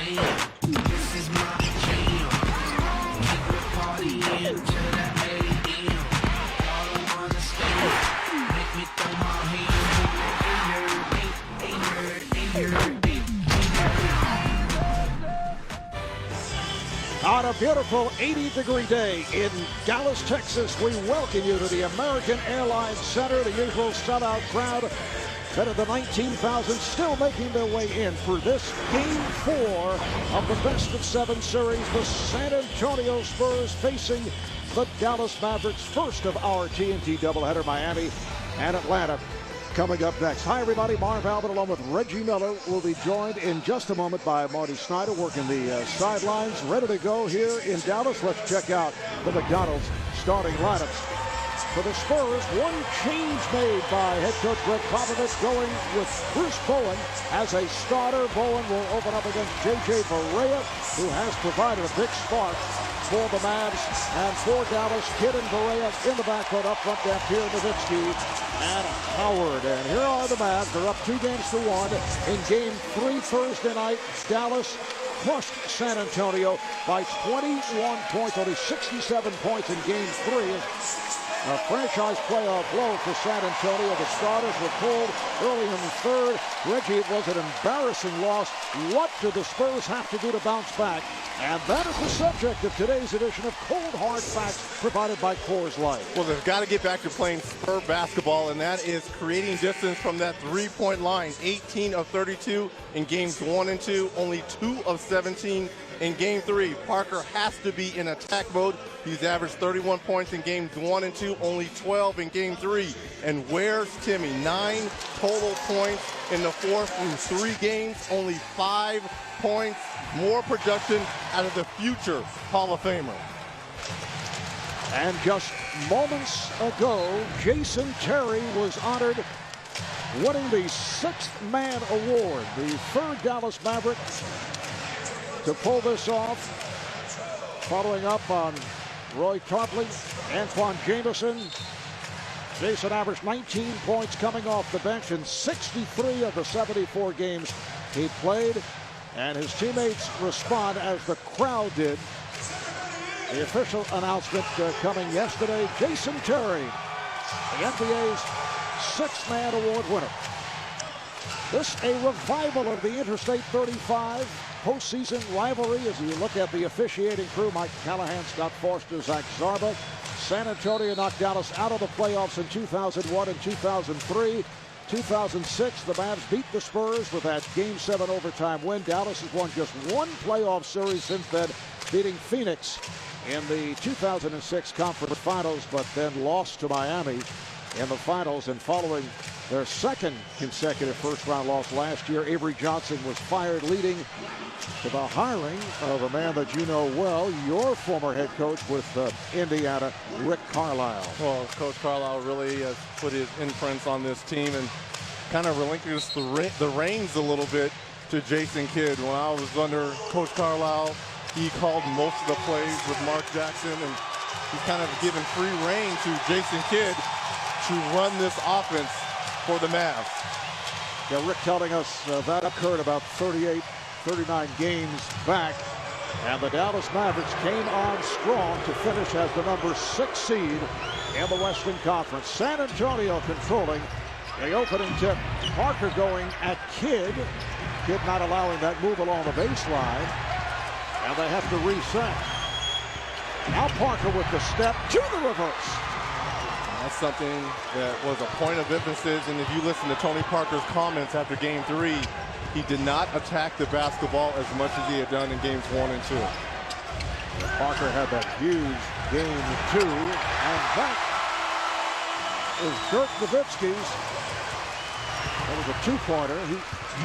This is my jam. Keep the party in till the AM. All I wanna stand. Make me throw my hands. Ain't heard. On a beautiful 80-degree day in Dallas, Texas, we welcome you to the American Airlines Center. The usual sellout crowd, better than 19,000, still making their way in for this Game 4 of the best-of-7 series. The San Antonio Spurs facing the Dallas Mavericks. First of our TNT doubleheader, Miami and Atlanta. Coming up next. Hi, everybody. Marv Albert along with Reggie Miller will be joined in just a moment by Marty Snyder working the sidelines. Ready to go here in Dallas. Let's check out the McDonald's starting lineups. For the Spurs, one change made by head coach Greg Popovich, going with Bruce Bowen as a starter. Bowen will open up against J.J. Barea, who has provided a big spark for the Mavs, and for Dallas, Kidd and Barea in the backcourt. Up front, Dampier, Nowitzki, and Howard. And here are the Mavs. They're up 2-1 in Game 3 Thursday night. Dallas crushed San Antonio by 21 points, only 67 points in Game 3. A franchise playoff blow for San Antonio. The starters were pulled early in the third. Reggie, it was an embarrassing loss. What do the Spurs have to do to bounce back? And that is the subject of today's edition of Cold Hard Facts, provided by Coors Light. Well, they've got to get back to playing Spur basketball, and that is creating distance from that three-point line. 18 of 32 in games 1 and 2, only 2 of 17 in Game 3. Parker has to be in attack mode. He's averaged 31 points in games 1 and 2, only 12 in Game 3. And where's Timmy? 9 total points in the fourth in 3 games, only 5 points. More production out of the future Hall of Famer. And just moments ago, Jason Terry was honored winning the 6th Man Award, the third Dallas Maverick to pull this off, following up on Roy Tarpley, Antoine Jameson. Jason averaged 19 points coming off the bench in 63 of the 74 games he played. And his teammates respond as the crowd did. The official announcement coming yesterday. Jason Terry, the NBA's 6th Man Award winner. This a revival of the Interstate 35 postseason rivalry as you look at the officiating crew. Mike Callahan, Scott Forster, Zach Zarba. San Antonio knocked Dallas out of the playoffs in 2001 and 2003. 2006, the Mavs beat the Spurs with that Game 7 overtime win. Dallas has won just one playoff series since then, beating Phoenix in the 2006 conference finals, but then lost to Miami in the finals. And following their second consecutive first-round loss last year, Avery Johnson was fired, leading to the hiring of a man that you know well, your former head coach with Indiana, Rick Carlisle. Well, Coach Carlisle really has put his imprints on this team and kind of relinquished the reins a little bit to Jason Kidd. When I was under Coach Carlisle, he called most of the plays with Mark Jackson, and he's kind of given free rein to Jason Kidd to run this offense for the Mavs. Yeah, Rick telling us that occurred about 39 games back, and the Dallas Mavericks came on strong to finish as the number 6 seed in the Western Conference. San Antonio controlling the opening tip. Parker going at Kidd. Kidd not allowing that move along the baseline, and they have to reset. Now Parker with the step to the reverse. That's something that was a point of emphasis, and if you listen to Tony Parker's comments after Game 3, he did not attack the basketball as much as he had done in Games 1 and 2. Parker had that huge Game 2, and that is Dirk Nowitzki's. That was a two-pointer.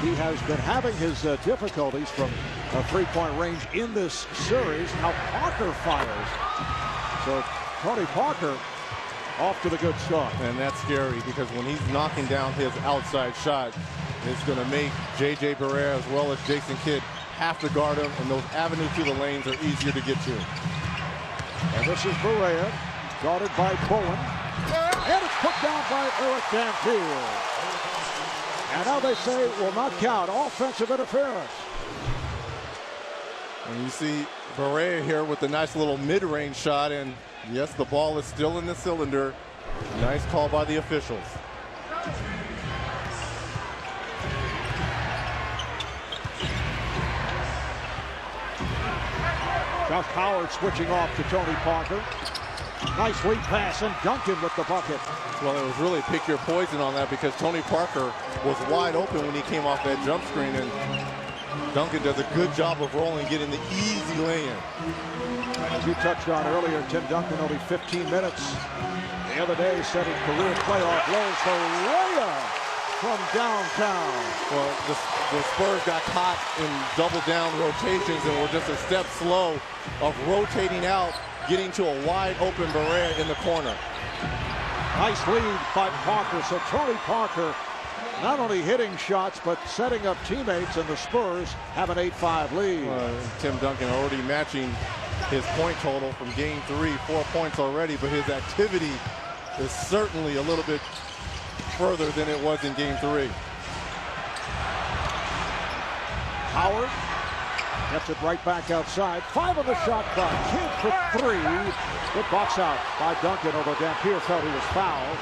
He has been having his difficulties from a three-point range in this series. Now Parker fires. So Tony Parker off to the good start. And that's scary because when he's knocking down his outside shot, it's going to make J.J. Barea as well as Jason Kidd have to guard him, and those avenues to the lanes are easier to get to. And this is Barea, guarded by Bowen. And it's put down by Eric Dampier. And now they say it will not count. Offensive interference. And you see Barea here with a nice little mid-range shot, and yes, the ball is still in the cylinder. Nice call by the officials. Josh Howard switching off to Tony Parker. Nice lead pass, and Duncan with the bucket. Well, it was really pick your poison on that because Tony Parker was wide open when he came off that jump screen, and Duncan does a good job of rolling, getting the easy lay-in. As you touched on earlier, Tim Duncan only 15 minutes. The other day setting career playoff lows for Raya from downtown. Well, the Spurs got caught in double-down rotations and were just a step slow of rotating out, getting to a wide-open Barea in the corner. Nice lead by Parker. So Tony Parker not only hitting shots, but setting up teammates, and the Spurs have an 8-5 lead. Tim Duncan already matching his point total from game 3, 4 points already, but his activity is certainly a little bit further than it was in game 3. Howard gets it right back outside. 5 on the shot clock. Kidd for 3. Good box out by Duncan, although Dampier felt he was fouled.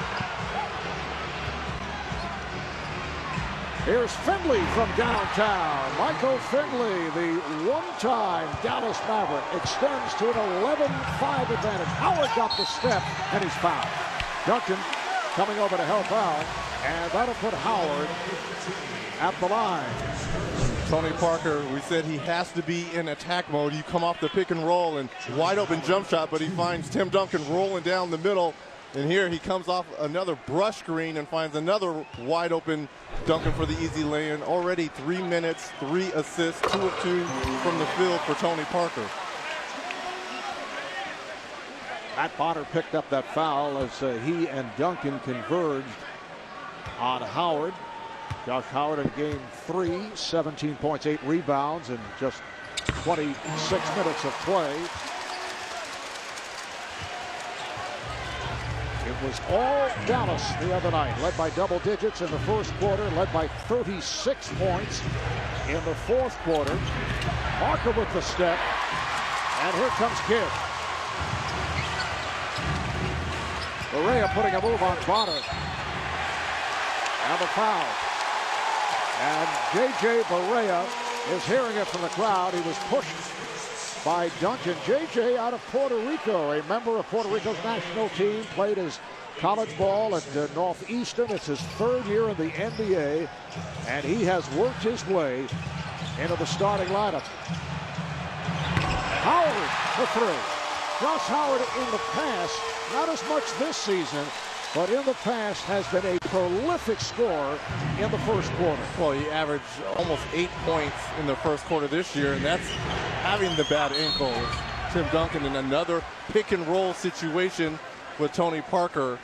Here's Finley from downtown. Michael Finley, the one-time Dallas Maverick, extends to an 11-5 advantage. Howard got the step, and he's fouled. Duncan coming over to help out, and that'll put Howard at the line. Tony Parker, we said he has to be in attack mode. You come off the pick and roll and wide open jump shot, but he finds Tim Duncan rolling down the middle. And here he comes off another brush screen and finds another wide open Duncan for the easy lay-in. Already 3 minutes, 3 assists, 2 of 2 from the field for Tony Parker. Matt Bonner picked up that foul as he and Duncan converged on Howard. Josh Howard in game 3, 17 points, 8 rebounds, and just 26 minutes of play. It was all Dallas the other night, led by double digits in the first quarter, led by 36 points in the fourth quarter. Parker with the step, and here comes Kidd. Barea putting a move on Bonner. And the foul. And J.J. Barea is hearing it from the crowd. He was pushed by Duncan. J.J. out of Puerto Rico, a member of Puerto Rico's national team, played his college ball at Northeastern. It's his 3rd year in the NBA, and he has worked his way into the starting lineup. Howard for 3. Josh Howard in the past, not as much this season, but in the past has been a prolific scorer in the first quarter. Well, he averaged almost 8 points in the first quarter this year, and that's having the bad ankle. Tim Duncan in another pick and roll situation with Tony Parker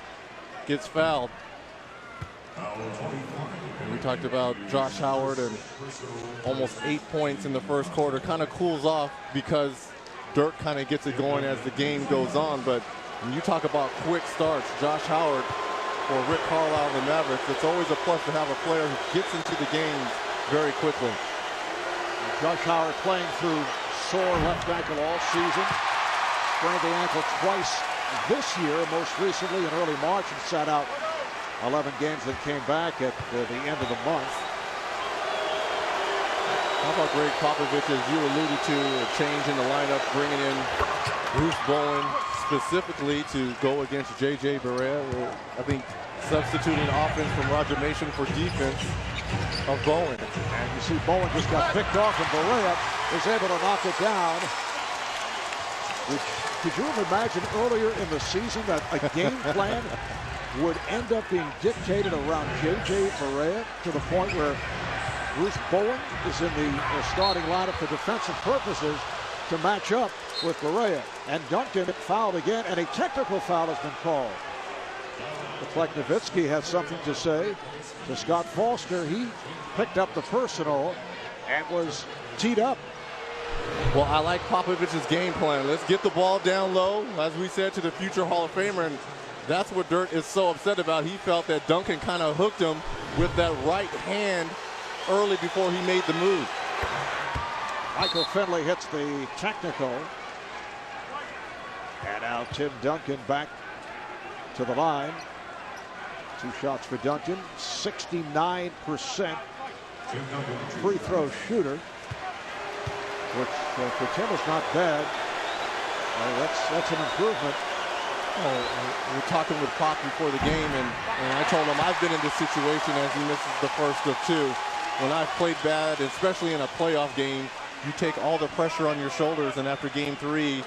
gets fouled. And we talked about Josh Howard and almost 8 points in the first quarter. Kind of cools off because Dirk kind of gets it going as the game goes on, but when you talk about quick starts, Josh Howard or Rick Carlisle and the Mavericks, it's always a plus to have a player who gets into the game very quickly. Josh Howard playing through sore left ankle all season. Sprained the ankle twice this year, most recently in early March, and sat out 11 games and came back at the end of the month. How about Greg Popovich, as you alluded to, a change in the lineup, bringing in Bruce Bowen specifically to go against J.J. Barea. I think substituting offense from Roger Mason for defense of Bowen. And you see Bowen just got picked off, and Barea is able to knock it down. Could you have imagined earlier in the season that a game plan would end up being dictated around J.J. Barea to the point where Bruce Bowen is in the starting lineup for defensive purposes to match up with Barea? And Duncan fouled again, and a technical foul has been called. Looks like Nowitzki has something to say to Scott Foster. He picked up the personal and was teed up. Well, I like Popovich's game plan. Let's get the ball down low, as we said, to the future Hall of Famer, and that's what Dirk is so upset about. He felt that Duncan kind of hooked him with that right hand early before he made the move. Michael Finley hits the technical. And now Tim Duncan back to the line. 2 shots for Duncan. 69% free throw shooter, which for Tim is not bad. That's an improvement. We're talking with Pop before the game, and I told him I've been in this situation as he misses the first of 2. When I've played bad, especially in a playoff game, you take all the pressure on your shoulders, and after game 3,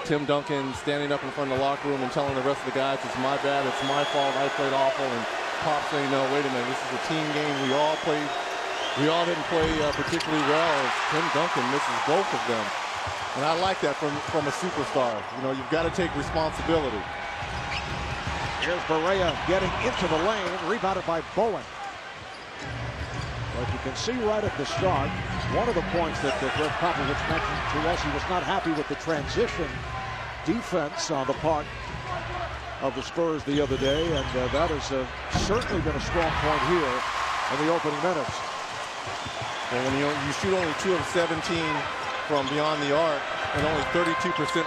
Tim Duncan standing up in front of the locker room and telling the rest of the guys, it's my bad, it's my fault, I played awful, and Pop saying, no, wait a minute, this is a team game, we all didn't play particularly well, as Tim Duncan misses both of them. And I like that from a superstar. You know, you've got to take responsibility. Here's Barea getting into the lane, rebounded by Bowen. But you can see right at the start, one of the points that Greg Popovich mentioned to us, he was not happy with the transition defense on the part of the Spurs the other day, and that has certainly been a strong point here in the opening minutes. And when you shoot only 2 of 17 from beyond the arc and only 32%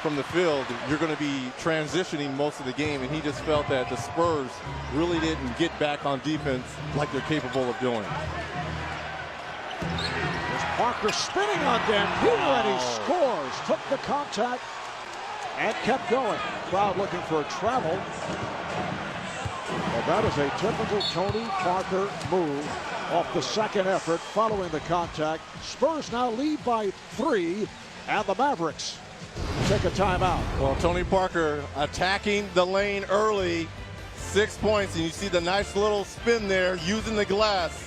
from the field, you're going to be transitioning most of the game, and he just felt that the Spurs really didn't get back on defense like they're capable of doing. There's Parker spinning on Dampier, and he scores. Took the contact and kept going. Crowd looking for a travel. Well, that is a typical Tony Parker move off the second effort following the contact. Spurs now lead by 3, and the Mavericks take a timeout. Well, Tony Parker attacking the lane early, 6 points, and you see the nice little spin there using the glass.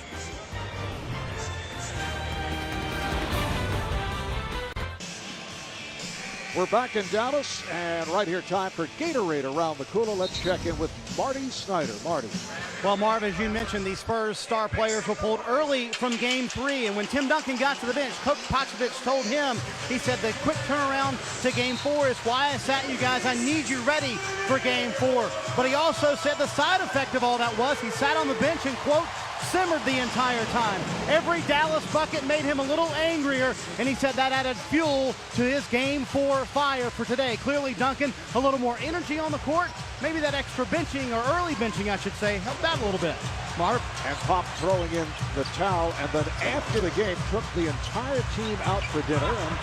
We're back in Dallas, and right here, time for Gatorade Around the Cooler. Let's check in with Marty Snyder. Marty. Well, Marv, as you mentioned, these Spurs star players were pulled early from game 3, and when Tim Duncan got to the bench, Coach Popovich told him, he said the quick turnaround to game 4 is why I sat you guys. I need you ready for game 4. But he also said the side effect of all that was he sat on the bench and, quote, simmered the entire time. Every Dallas bucket made him a little angrier, and he said that added fuel to his game 4 fire for today. Clearly, Duncan, a little more energy on the court. Maybe that extra benching, or early benching, I should say, helped out a little bit. Marv? And Pop throwing in the towel, and then after the game, took the entire team out for dinner, and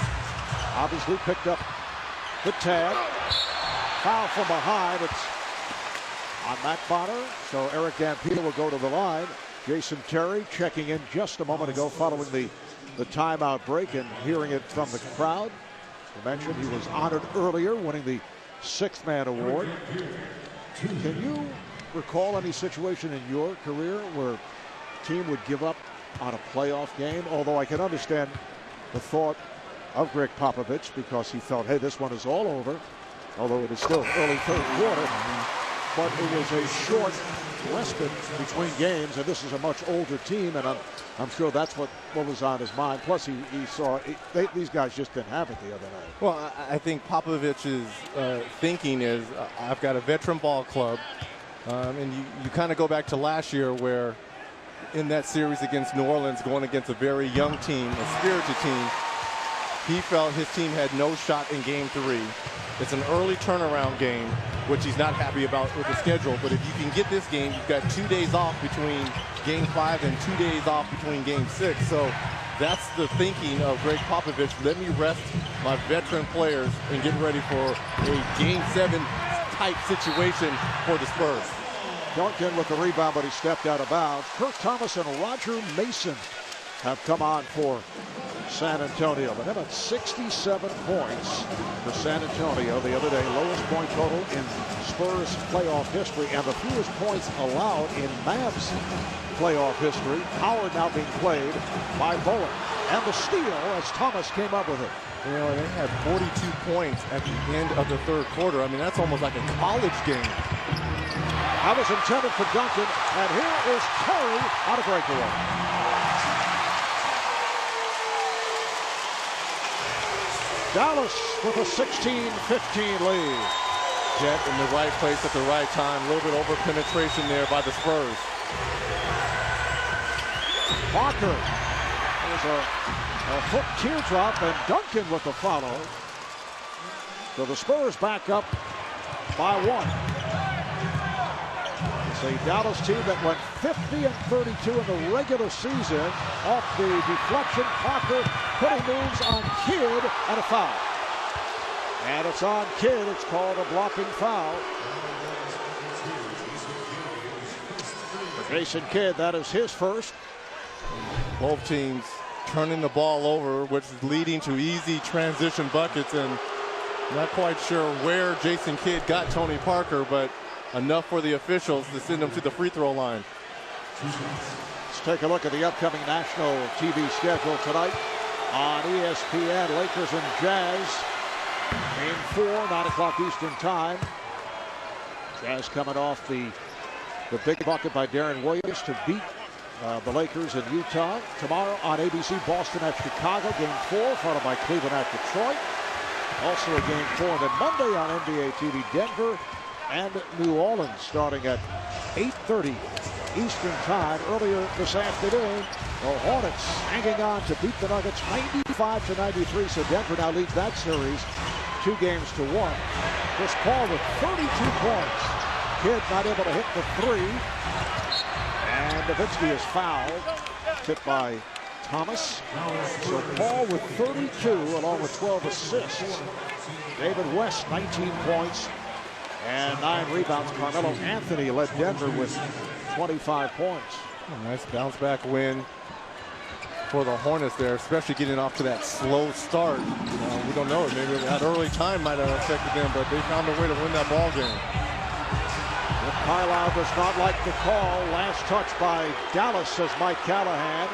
obviously picked up the tag. Foul from behind. It's on Matt Bonner, so Eric Dampier will go to the line. Jason Terry checking in just a moment ago following the timeout break and hearing it from the crowd. I mentioned he was honored earlier, winning the 6th Man Award. Can you recall any situation in your career where a team would give up on a playoff game? Although I can understand the thought of Greg Popovich because he felt, hey, this one is all over, although it is still early 3rd quarter. But it was a short respite between games, and this is a much older team, and I'm sure that's what was on his mind. Plus, he saw these guys just didn't have it the other night. Well, I think Popovich's thinking is, I've got a veteran ball club, and you kind of go back to last year where in that series against New Orleans, going against a very young team, a spirited team, he felt his team had no shot in game 3. It's an early turnaround game, which he's not happy about with the schedule. But if you can get this game, you've got 2 days off between game 5 and 2 days off between game 6. So that's the thinking of Greg Popovich. Let me rest my veteran players and get ready for a game 7 type situation for the Spurs. Duncan with the rebound, but he stepped out of bounds. Kirk Thomas and Roger Mason have come on for San Antonio, but how about 67 points for San Antonio the other day, lowest point total in Spurs playoff history, and the fewest points allowed in Mavs playoff history. Howard now being played by Bowen, and the steal as Thomas came up with it. You know, they had 42 points at the end of the 3rd quarter. I mean, that's almost like a college game. That was intended for Duncan, and here is Terry on a breakaway. Dallas with a 16-15 lead. Jet in the right place at the right time. A little bit over penetration there by the Spurs. Parker There's a foot teardrop, and Duncan with the follow. So the Spurs back up by 1. It's a Dallas team that went 50-32 in the regular season. Off the deflection, Parker putting moves on Kidd and a foul. And it's on Kidd. It's called a blocking foul. For Jason Kidd, that is his first. Both teams turning the ball over, which is leading to easy transition buckets, and not quite sure where Jason Kidd got Tony Parker, but enough for the officials to send him to the free throw line. Let's take a look at the upcoming national TV schedule tonight on ESPN. Lakers and Jazz. Game 4, 9 o'clock Eastern time. Jazz coming off the big bucket by Darren Williams to beat the Lakers in Utah. Tomorrow on ABC, Boston at Chicago, game 4, followed by Cleveland at Detroit. Also a game 4. Then Monday on NBA TV, Denver and New Orleans starting at 8:30 Eastern time. Earlier this afternoon, the Hornets hanging on to beat the Nuggets 95-93. So Denver now leads that series 2-1. Chris Paul with 32 points. Kidd not able to hit the 3. And Nowitzki is fouled. Tipped by Thomas. So Paul with 32 along with 12 assists. David West 19 points and 9 rebounds. Carmelo Anthony led Denver with 25 points. A nice bounce back win for the Hornets there, especially getting off to that slow start. We don't know, maybe that early time might have affected them, but they found a way to win that ball game. Carlisle does not like the call. Last touch by Dallas, says Mike Callahan.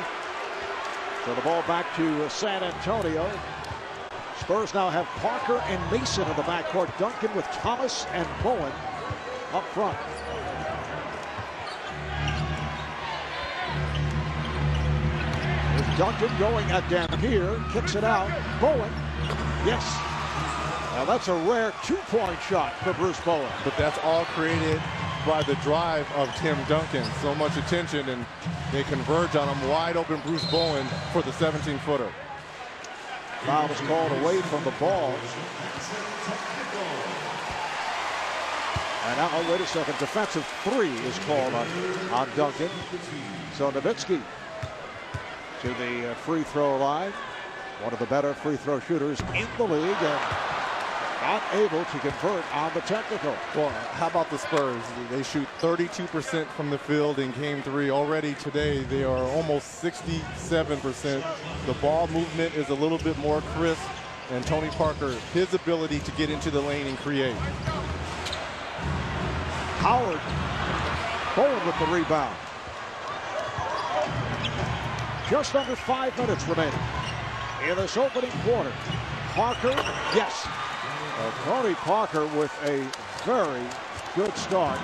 So the ball back to San Antonio. Spurs now have Parker and Mason in the backcourt. Duncan with Thomas and Bowen up front. There's Duncan going at Dampier. Kicks it out. Bowen. Yes. Now that's a rare 2-point shot for Bruce Bowen. But that's all created by the drive of Tim Duncan. So much attention, and they converge on him. Wide open Bruce Bowen for the 17-footer. Foul was called away from the ball. And now, oh, wait a second. Defensive 3 is called on Duncan. So Nowitzki to the free throw line. One of the better free throw shooters in the league, and not able to convert on the technical. Well, how about the Spurs? They shoot 32% from the field in game 3. Already today, they are almost 67%. The ball movement is a little bit more crisp, and Tony Parker, his ability to get into the lane and create. Howard, Bowen with the rebound. Just under 5 minutes remaining in this opening quarter. Parker, yes. Tony Parker with a very good start.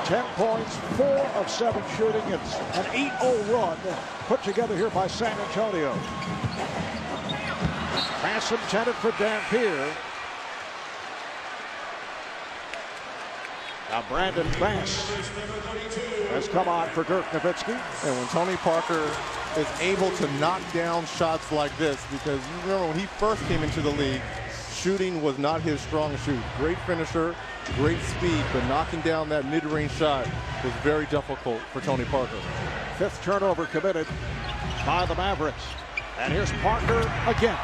10 points, 4 of 7 shooting. It's an 8-0 run put together here by San Antonio. Pass intended for Dampier. Now Brandon Bass has come on for Dirk Nowitzki. And when Tony Parker is able to knock down shots like this, because you remember when he first came into the league, shooting was not his strong suit. Great finisher, great speed, but knocking down that mid-range shot was very difficult for Tony Parker. 5th turnover committed by the Mavericks. And here's Parker again.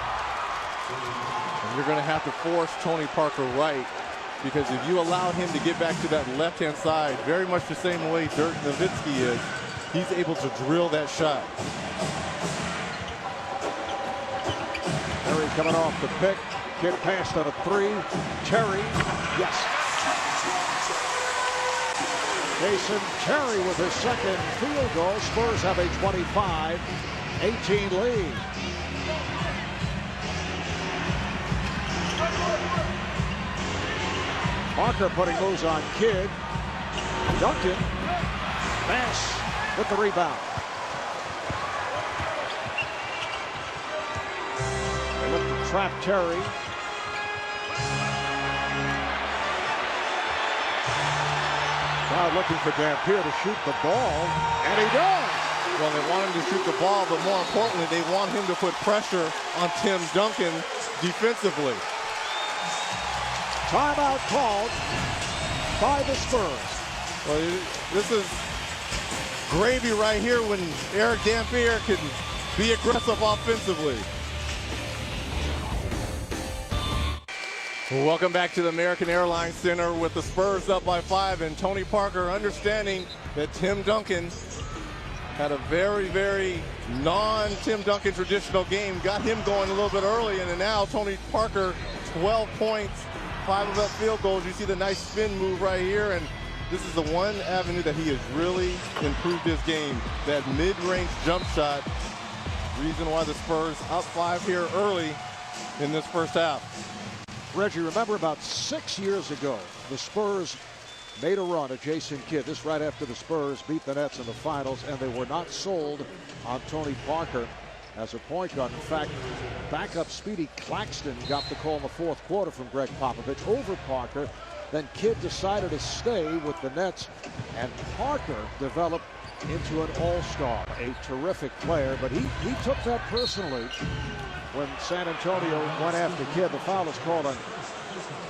And you're going to have to force Tony Parker right, because if you allow him to get back to that left-hand side, very much the same way Dirk Nowitzki is, he's able to drill that shot. Terry coming off the pick. Kidd passed on a 3. Terry, yes. Jason Terry with his second field goal. Spurs have a 25-18 lead. Parker putting moves on Kidd. Duncan. Bass with the rebound. They look to trap Terry. Now looking for Dampier to shoot the ball, and he does. Well, they want him to shoot the ball, but more importantly, they want him to put pressure on Tim Duncan defensively. Timeout called by the Spurs. Well, this is gravy right here when Eric Dampier can be aggressive offensively. Welcome back to the American Airlines Center with the Spurs up by 5, and Tony Parker understanding that Tim Duncan had a very non-Tim Duncan traditional game. Got him going a little bit early, and then now Tony Parker, 12 points, 5 of that field goals. You see the nice spin move right here, and this is the one avenue that he has really improved his game. That mid-range jump shot, reason why the Spurs up 5 here early in this first half. Reggie, remember about 6 years ago, the Spurs made a run at Jason Kidd. This right after the Spurs beat the Nets in the finals, and they were not sold on Tony Parker as a point guard. In fact, backup Speedy Claxton got the call in the fourth quarter from Greg Popovich over Parker. Then Kidd decided to stay with the Nets, and Parker developed into an all-star, a terrific player. But he took that personally when San Antonio went after Kidd. The foul is called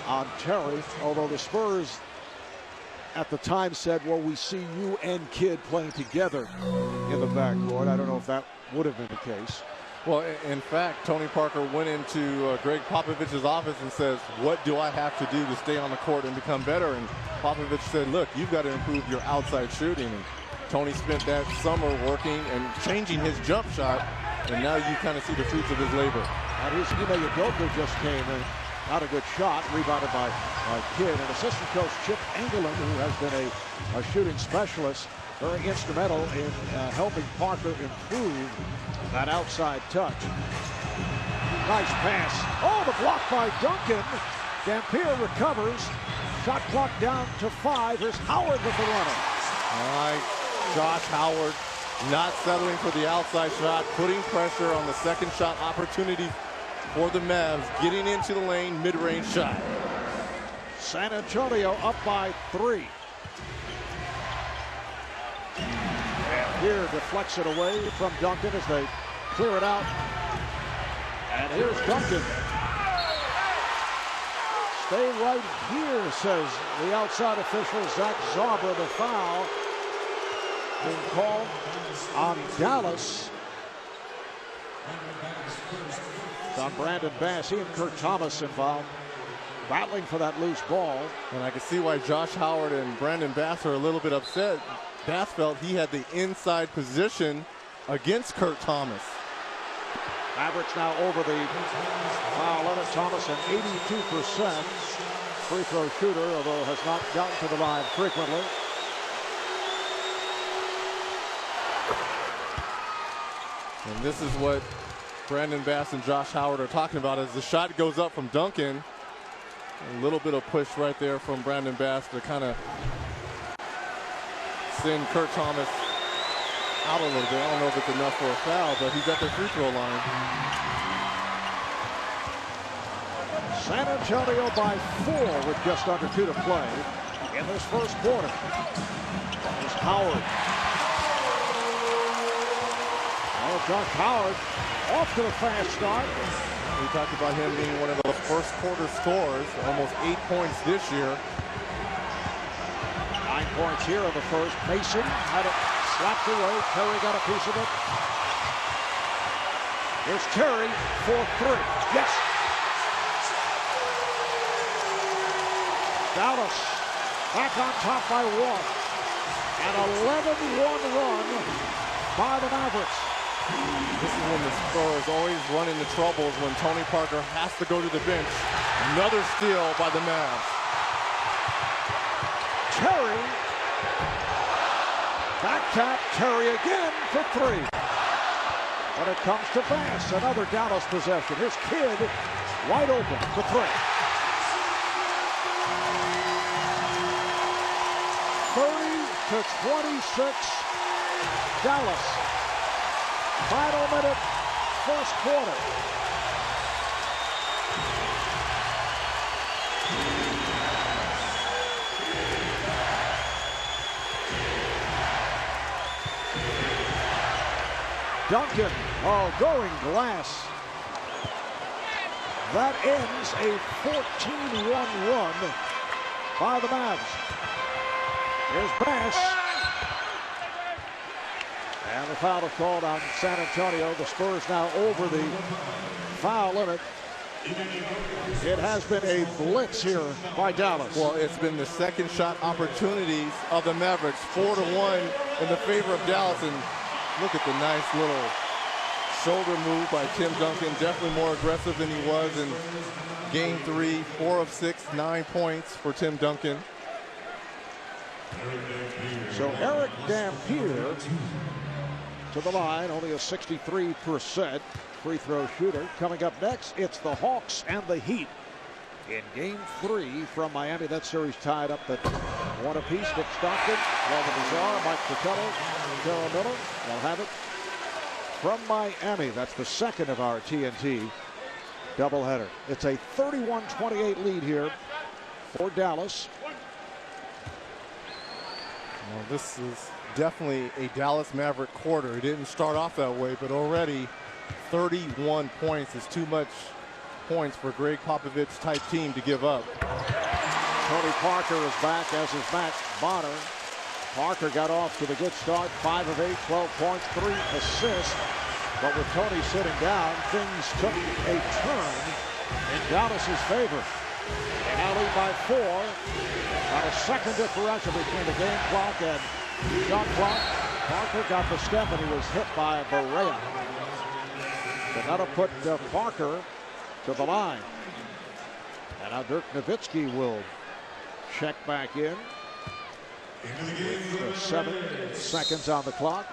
on Terry, although the Spurs at the time said, well, we see you and Kidd playing together in the backcourt. I don't know if that would have been the case. Well, in fact, Tony Parker went into Greg Popovich's office and says, what do I have to do to stay on the court and become better? And Popovich said, look, you've got to improve your outside shooting. And Tony spent that summer working and changing his jump shot, and now you kind of see the fruits of his labor. And his Ime Udoka just came in. Not a good shot, rebounded by Kidd. And assistant coach Chip Engelland, who has been a shooting specialist, very instrumental in helping Parker improve that outside touch. Nice pass. Oh, the block by Duncan. Dampier recovers. Shot clock down to 5. Here's Howard with the runner. All right, Josh Howard not settling for the outside shot, putting pressure on the second shot opportunity for the Mavs, getting into the lane, mid-range shot. San Antonio up by 3. And here deflects it away from Duncan as they clear it out. And here's Duncan. Stay right here, says the outside official, Zach Zarber. The foul being called on Dallas. It's on Brandon Bass. He and Kurt Thomas involved, battling for that loose ball. And I can see why Josh Howard and Brandon Bass are a little bit upset. Bass felt he had the inside position against Kurt Thomas. Mavericks now over the foul limit. Thomas, an 82% free throw shooter, although has not gotten to the line frequently. And this is what Brandon Bass and Josh Howard are talking about as the shot goes up from Duncan. A little bit of push right there from Brandon Bass to kind of send Kurt Thomas out a little bit. I don't know if it's enough for a foul, but he's at the free throw line. San Antonio by 4 with just under 2 to play in this first quarter. Here's Howard. Oh, Josh Howard off to the fast start. We talked about him being one of the first quarter scorers, almost 8 points this year. 9 points here in the first. Mason had it slapped away. Terry got a piece of it. Here's Terry for 3. Yes. Dallas back on top by 1. An 11-1 run by the Mavericks. This is when the Spurs always run into troubles when Tony Parker has to go to the bench. Another steal by the Mavs. Terry. Back tap. Terry again for 3. When it comes to Bass, another Dallas possession. Here's Kidd wide open for 3. 30-26. Dallas. Final minute, first quarter. Duncan, going glass. That ends a 14-1 run by the Mavs. Here's Bass. And the foul is called on San Antonio. The Spurs now over the foul limit. It has been a blitz here by Dallas. Well, it's been the second shot opportunities of the Mavericks, 4-1 in the favor of Dallas. And look at the nice little shoulder move by Tim Duncan. Definitely more aggressive than he was in game 3. 4 of 6, 9 points for Tim Duncan. So Eric Dampier to the line, only a 63% free throw shooter. Coming up next, it's the Hawks and the Heat in game 3 from Miami. That series tied up at 1 apiece. Nick Stockton, Walter Bizarre, Mike Fratello, Darryl Miller. They'll have it from Miami. That's the second of our TNT doubleheader. It's a 31-28 lead here for Dallas. Well, this is definitely a Dallas Maverick quarter. It didn't start off that way, but already 31 points is too much points for Greg Popovich type team to give up. Tony Parker is back, as is Matt Bonner. Parker got off to the good start, 5 of 8, 12 points, 3 assists. But with Tony sitting down, things took a turn in Dallas's favor. They now lead by 4. Got a second differential between the game clock and shot clock. Parker got the step and he was hit by Barea. But that'll put Parker to the line. And now Dirk Nowitzki will check back in with 7 seconds on the clock.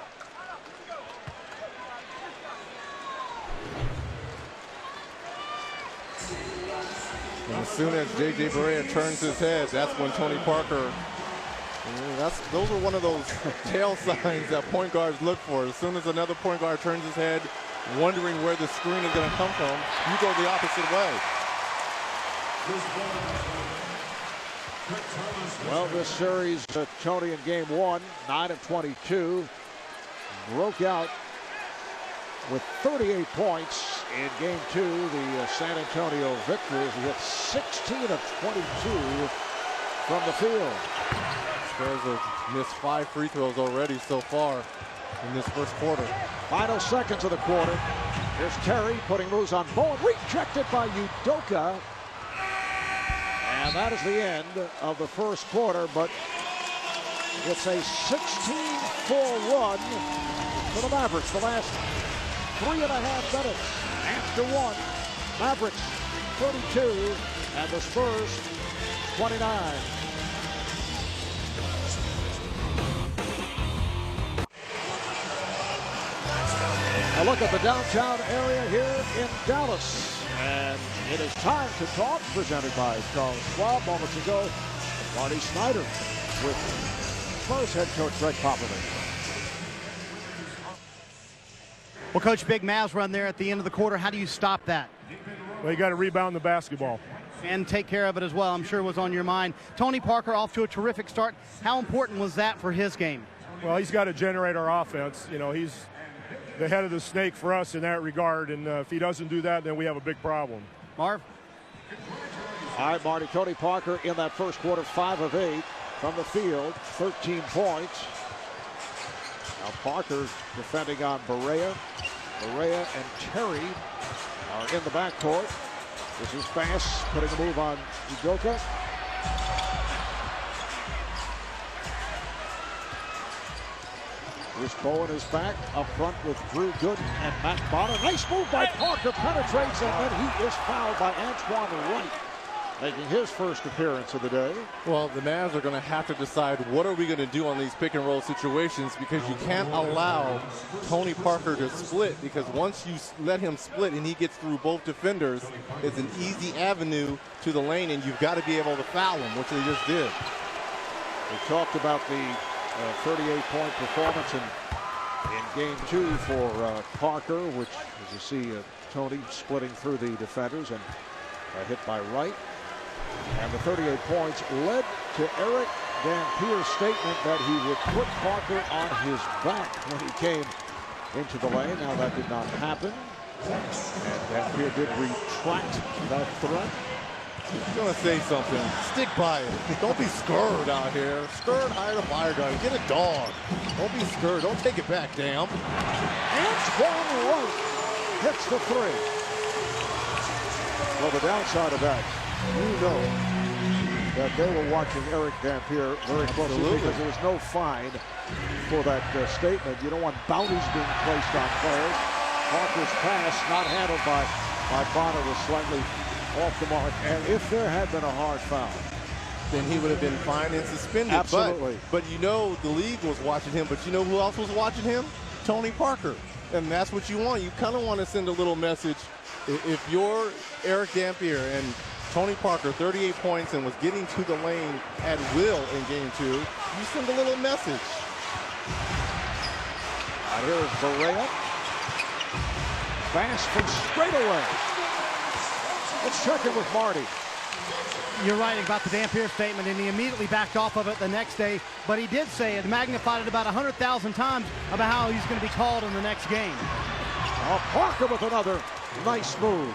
And as soon as J.J. Barea turns his head, that's when Tony Parker, those are one of those tail signs that point guards look for. As soon as another point guard turns his head, wondering where the screen is going to come from, you go the opposite way. Well, this series, Tony in game 1, 9 of 22, broke out with 38 points in game 2, the San Antonio Victors. He hit 16 of 22 from the field. Spurs have missed 5 free throws already so far in this first quarter. Final seconds of the quarter. Here's Terry putting moves on Bowen. Rejected by Udoka. And that is the end of the first quarter, but it's a 16-4 run for the Mavericks. The last 3.5 minutes after 1. Mavericks 32 and the Spurs 29. A look at the downtown area here in Dallas. And it is time to talk, presented by Charles Schwab. Moments ago, Marty Snyder with Spurs head coach Greg Popovich. Well, Coach, big Mavs run there at the end of the quarter. How do you stop that? Well, you got to rebound the basketball. And take care of it as well, I'm sure was on your mind. Tony Parker off to a terrific start. How important was that for his game? Well, he's got to generate our offense. You know, he's the head of the snake for us in that regard, and if he doesn't do that, then we have a big problem. Marv? All right, Marty, Tony Parker in that first quarter, 5 of 8 from the field, 13 points. Now Parker defending on Barea. Barea and Terry are in the backcourt. This is Bass putting a move on Udoka. Bruce Bowen is back up front with Drew Gooden and Matt Bonner. Nice move by Parker, penetrates, and then he is fouled by Antoine Wright, making his first appearance of the day. Well, the Mavs are going to have to decide what are we going to do on these pick and roll situations, because you can't allow Tony Parker to split, because once you let him split and he gets through both defenders, it's an easy avenue to the lane, and you've got to be able to foul him, which they just did. We talked about the 38-point performance in game 2 for Parker, which, as you see, Tony splitting through the defenders and hit by Wright. And the 38 points led to Eric Dampier's statement that he would put Parker on his back when he came into the lane. Now that did not happen. And Dampier did retract that threat. I'm going to say something. Stick by it. Don't be scared out here. Scared, hire the fire guy. Get a dog. Don't be scared. Don't take it back, damn. Antoine Wright hits the three. Well, the downside of that, you know that they were watching Eric Dampier very closely because there was no fine for that statement. You don't want bounties being placed on players. Parker's pass, not handled by Bonner, was slightly off the mark. And if there had been a hard foul, then he would have been fined and suspended. Absolutely. But you know the league was watching him. But you know who else was watching him? Tony Parker. And that's what you want. You kind of want to send a little message. If you're Eric Dampier and Tony Parker, 38 points, and was getting to the lane at will in game 2, you send a little message. Out here is Barea. Fast from straight away. Let's check in with Marty. You're right about the Dampier statement, and he immediately backed off of it the next day. But he did say it, magnified it about 100,000 times about how he's going to be called in the next game. Oh, Parker with another nice move.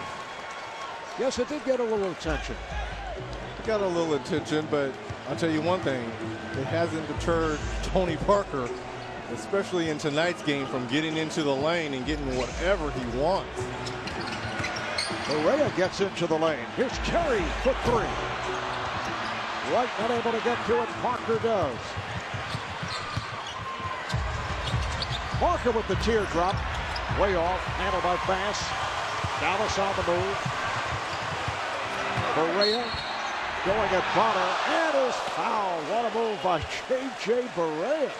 Yes, it did get a little attention. It got a little attention, but I'll tell you one thing. It hasn't deterred Tony Parker, especially in tonight's game, from getting into the lane and getting whatever he wants. Barea gets into the lane. Here's Terry for three. Wright not able to get to it. Parker does. Parker with the teardrop. Way off. Handled by Bass. Dallas on the move. Barea going at Bonner. And is fouled. What a move by J.J. Barea.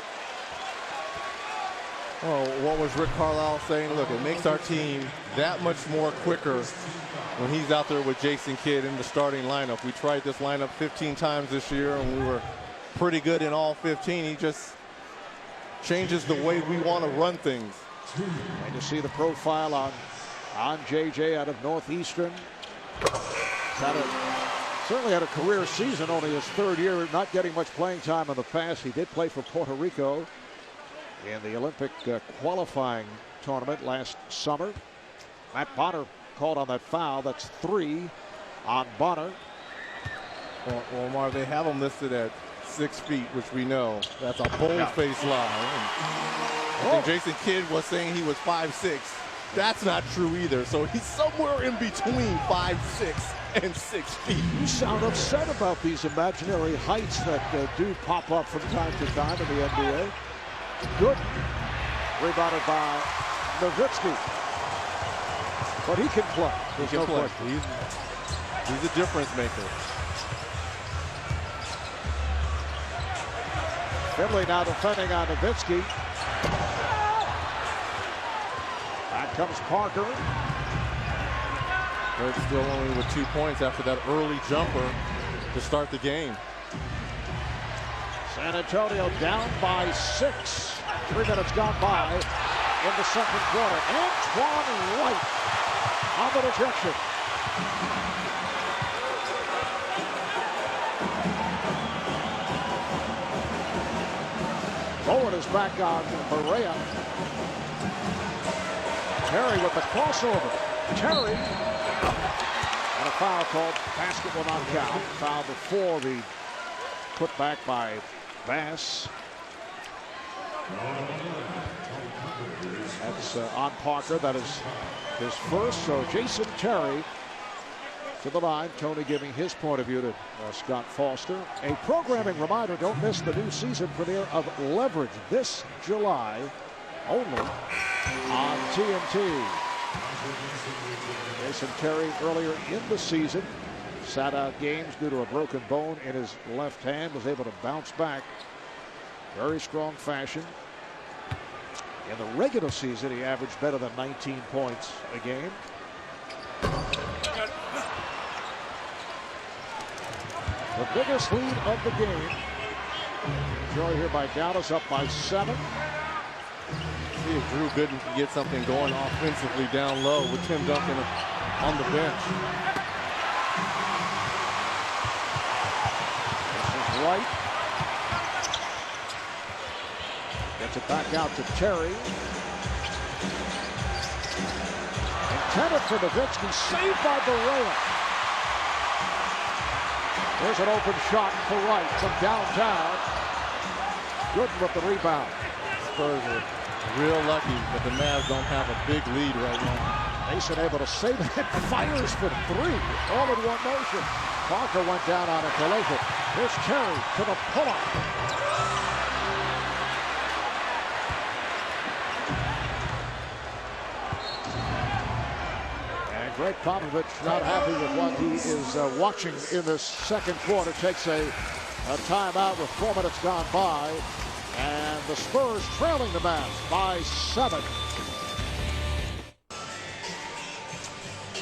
Well, what was Rick Carlisle saying? Look, it makes our team that much more quicker when he's out there with Jason Kidd in the starting lineup. We tried this lineup 15 times this year, and we were pretty good in all 15. He just changes the way we want to run things. And you see the profile on J.J. out of Northeastern. Certainly had a career season, only his third year, not getting much playing time in the past. He did play for Puerto Rico in the Olympic qualifying tournament last summer. Matt Bonner called on that foul. That's 3 on Bonner. Well, Omar, they have him listed at 6 feet, which we know. That's a bold-faced lie. I think Jason Kidd was saying he was 5'6". That's not true either. So he's somewhere in between 5'6" and 6 feet. You sound upset about these imaginary heights that do pop up from time to time in the NBA. Good. Rebounded by Nowitzki. But he can play. There's no question. He's a difference maker. Finley now defending on Nowitzki. Back comes Parker. They're still only with 2 points after that early jumper to start the game. San Antonio down by 6. 3 minutes gone by in the second quarter. Antoine Wright on the rejection. Bowen is back on Barea. Terry with the crossover. Terry. And a foul called. Basket will not count. Foul before the putback by Bass. That's on Parker. That is his first. So Jason Terry to the line. Tony giving his point of view to Scott Foster. A programming reminder, don't miss the new season premiere of Leverage this July only on TNT. Jason Terry earlier in the season sat out games due to a broken bone in his left hand, was able to bounce back. Very strong fashion. In the regular season, he averaged better than 19 points a game. The biggest lead of the game. Enjoy here by Dallas, up by 7. See if Drew Gooden can get something going offensively down low with Tim Duncan on the bench. This is Wright. Gets it back out to Terry. Intended for Nowitzki, saved by Berea. There's an open shot for Wright from downtown. Gooden with the rebound. Spurs are real lucky that the Mavs don't have a big lead right now. Mason able to save it, fires for three, all in one motion. Parker went down on a collision. Here's Terry to the pull-up. And Greg Popovich not happy with what he is watching in this second quarter. Takes a timeout with 4 minutes gone by. And the Spurs trailing the Mavs by 7.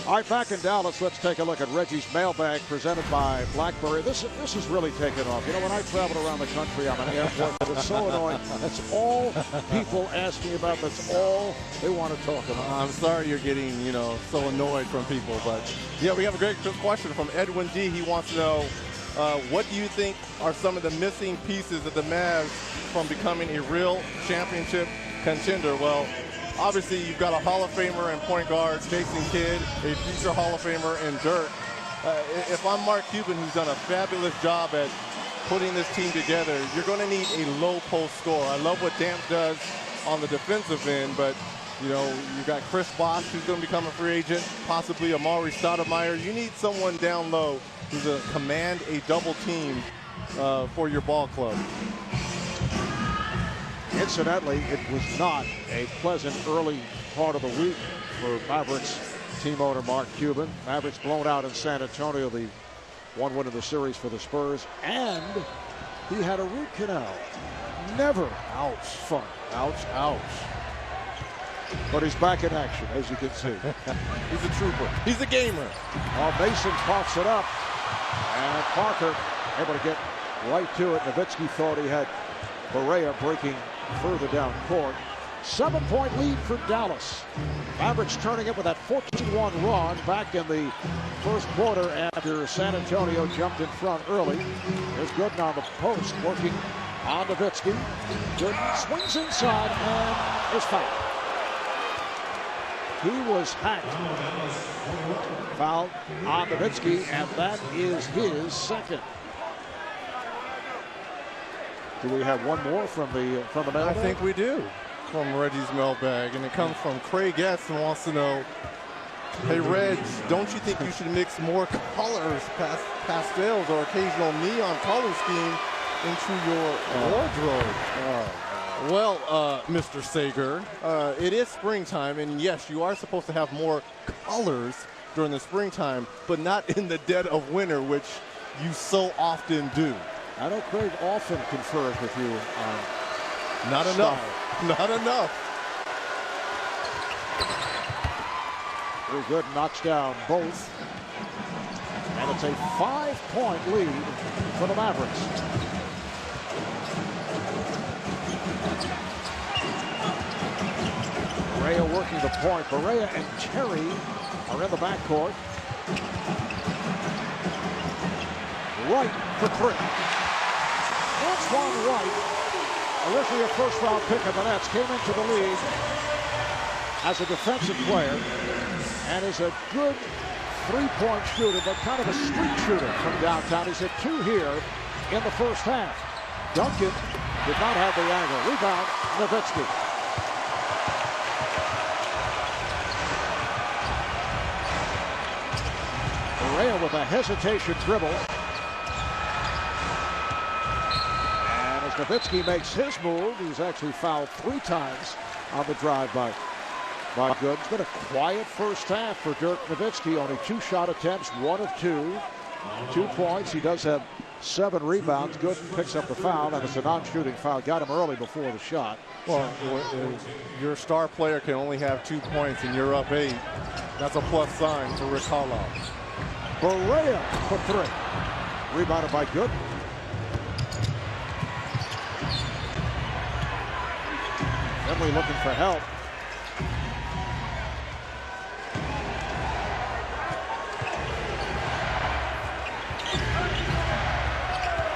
All right, back in Dallas, let's take a look at Reggie's mailbag presented by BlackBerry. This is really taking off. You know, when I travel around the country, I'm an airport, but it's so annoying. That's all people ask me about. That's all they want to talk about. I'm sorry you're getting, so annoyed from people, but yeah, we have a great question from Edwin D. He wants to know, what do you think are some of the missing pieces of the Mavs from becoming a real championship contender? Well, obviously, you've got a Hall of Famer and point guard, Jason Kidd, a future Hall of Famer in Dirk. If I'm Mark Cuban, who's done a fabulous job at putting this team together, you're going to need a low post scorer. I love what Damp does on the defensive end, but you've got Chris Bosh, who's going to become a free agent, possibly Amari Stoudemire. You need someone down low who's going to command a double team for your ball club. Incidentally, it was not a pleasant early part of the week for Mavericks team owner Mark Cuban. Mavericks blown out in San Antonio, the one win of the series for the Spurs, and he had a root canal. Never fun. Ouch. But he's back in action, as you can see. He's a trooper. He's a gamer. Mason pops it up, and Parker able to get right to it. Nowitzki thought he had Berea breaking further down court. 7-point lead for Dallas. Mavericks turning it with that 14-1 run back in the first quarter after San Antonio jumped in front early. There's Gooden on the post working on Nowitzki. Gooden swings inside and is fouled. He was hacked. Foul on Nowitzki, and that is his second. Do we have one more from the mailbag? I think we do, from Reggie's mailbag, and it comes from Craig S. and wants to know, hey Reds, don't you think you should mix more colors, pastels, or occasional neon color scheme into your wardrobe? Well, Mr. Sager, it is springtime, and yes, you are supposed to have more colors during the springtime, but not in the dead of winter, which you so often do. I know Craig often confers with you on Not enough. Not enough. Very good, knocks down both. And it's a 5-point lead for the Mavericks. Berea working the point. Berea and Terry are in the backcourt. Wright for three. Antoine Wright, originally a first-round pick of the Nets, came into the league as a defensive player and is a good three-point shooter, but kind of a street shooter from downtown. He's hit 2 here in the first half. Duncan did not have the angle. Rebound, Nowitzki. Berea with a hesitation dribble. Nowitzki makes his move. He's actually fouled 3 times on the drive by Gooden. It's been a quiet first half for Dirk Nowitzki. Only 2 shot attempts, 1 of 2. 2 points. He does have 7 rebounds. Gooden picks up the foul, and it's a non-shooting foul. Got him early before the shot. Well, your star player can only have 2 points, and you're up 8. That's a plus sign for Rick Carlisle. Berea for 3. Rebounded by Gooden. Finley looking for help.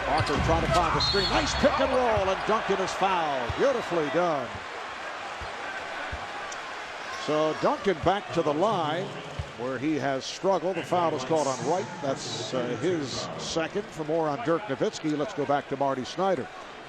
Parker trying to find the screen. Nice pick and roll, and Duncan is fouled. Beautifully done. So Duncan back to the line where he has struggled. The foul is called on Wright. That's his second. For more on Dirk Nowitzki, let's go back to Marty Snyder.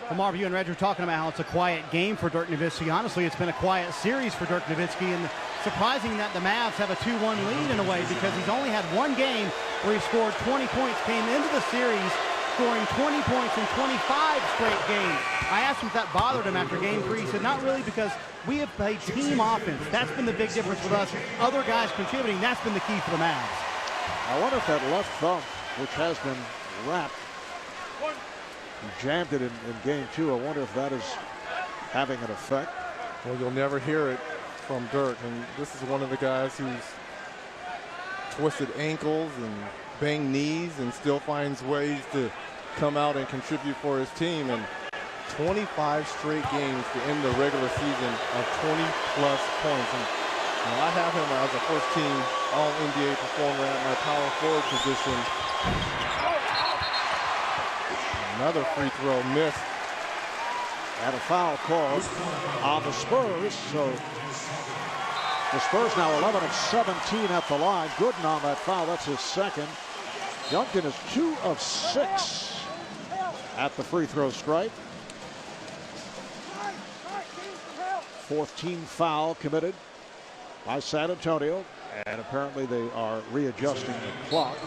Well, Marv, you and Reg are talking about how it's a quiet game for Dirk Nowitzki. Honestly, it's been a quiet series for Dirk Nowitzki, and surprising that the Mavs have a 2-1 lead in a way, because he's only had one game where he scored 20 points, came into the series scoring 20 points in 25 straight games. I asked him if that bothered him after game 3. He said, not really, because we have played team offense. That's been the big difference with us. Other guys contributing, that's been the key for the Mavs. I wonder if that left thumb, which has been wrapped, he jammed it in game 2. I wonder if that is having an effect. Well, you'll never hear it from Dirk, and this is one of the guys who's twisted ankles and banged knees and still finds ways to come out and contribute for his team. And 25 straight games to end the regular season of 20-plus points. And I have him as a first-team All-NBA performer at my power forward position. Another free throw missed. And a foul called on the Spurs. So the Spurs now 11 of 17 at the line. Gooden on that foul. That's his second. Duncan is 2 of 6 at the free throw stripe. 4th team foul committed by San Antonio. And apparently they are readjusting the clock.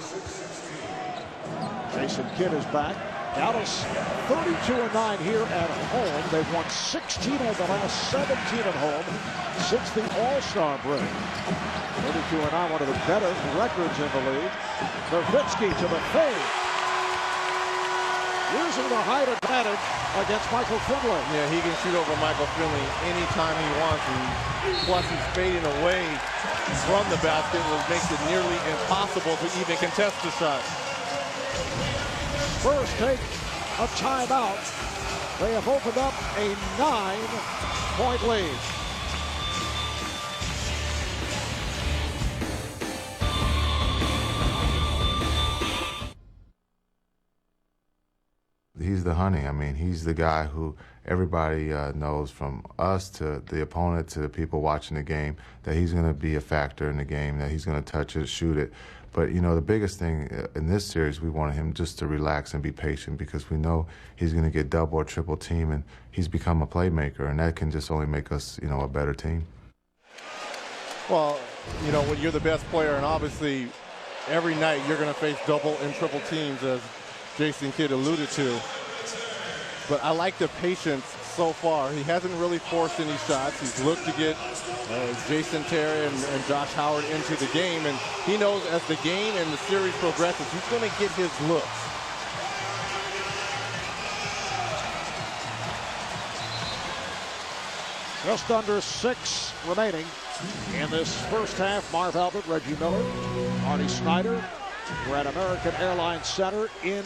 Jason Kidd is back. Dallas 32-9 here at home. They've won 16 of the last 17 at home since the All-Star break. 32-9, one of the better records in the league. Nowitzki to the fade. Using the height advantage against Michael Finley. Yeah, he can shoot over Michael Finley anytime he wants. And plus, he's fading away from the basket, which makes it nearly impossible to even contest the shot. Spurs take a timeout. They have opened up a 9-point lead. He's the honey. I mean, he's the guy who everybody knows, from us to the opponent to the people watching the game, that he's going to be a factor in the game, that he's going to touch it, shoot it. But, you know, the biggest thing in this series, we wanted him just to relax and be patient, because we know he's going to get double or triple team, and he's become a playmaker, and that can just only make us, you know, a better team. Well, you know, when you're the best player, and obviously every night you're going to face double and triple teams, as Jason Kidd alluded to. But I like the patience so far. He hasn't really forced any shots. He's looked to get Jason Terry and Josh Howard into the game, and he knows as the game and the series progresses, he's going to get his looks. Just under 6 remaining in this first half. Marv Albert, Reggie Miller, Marty Snyder. We're at American Airlines Center in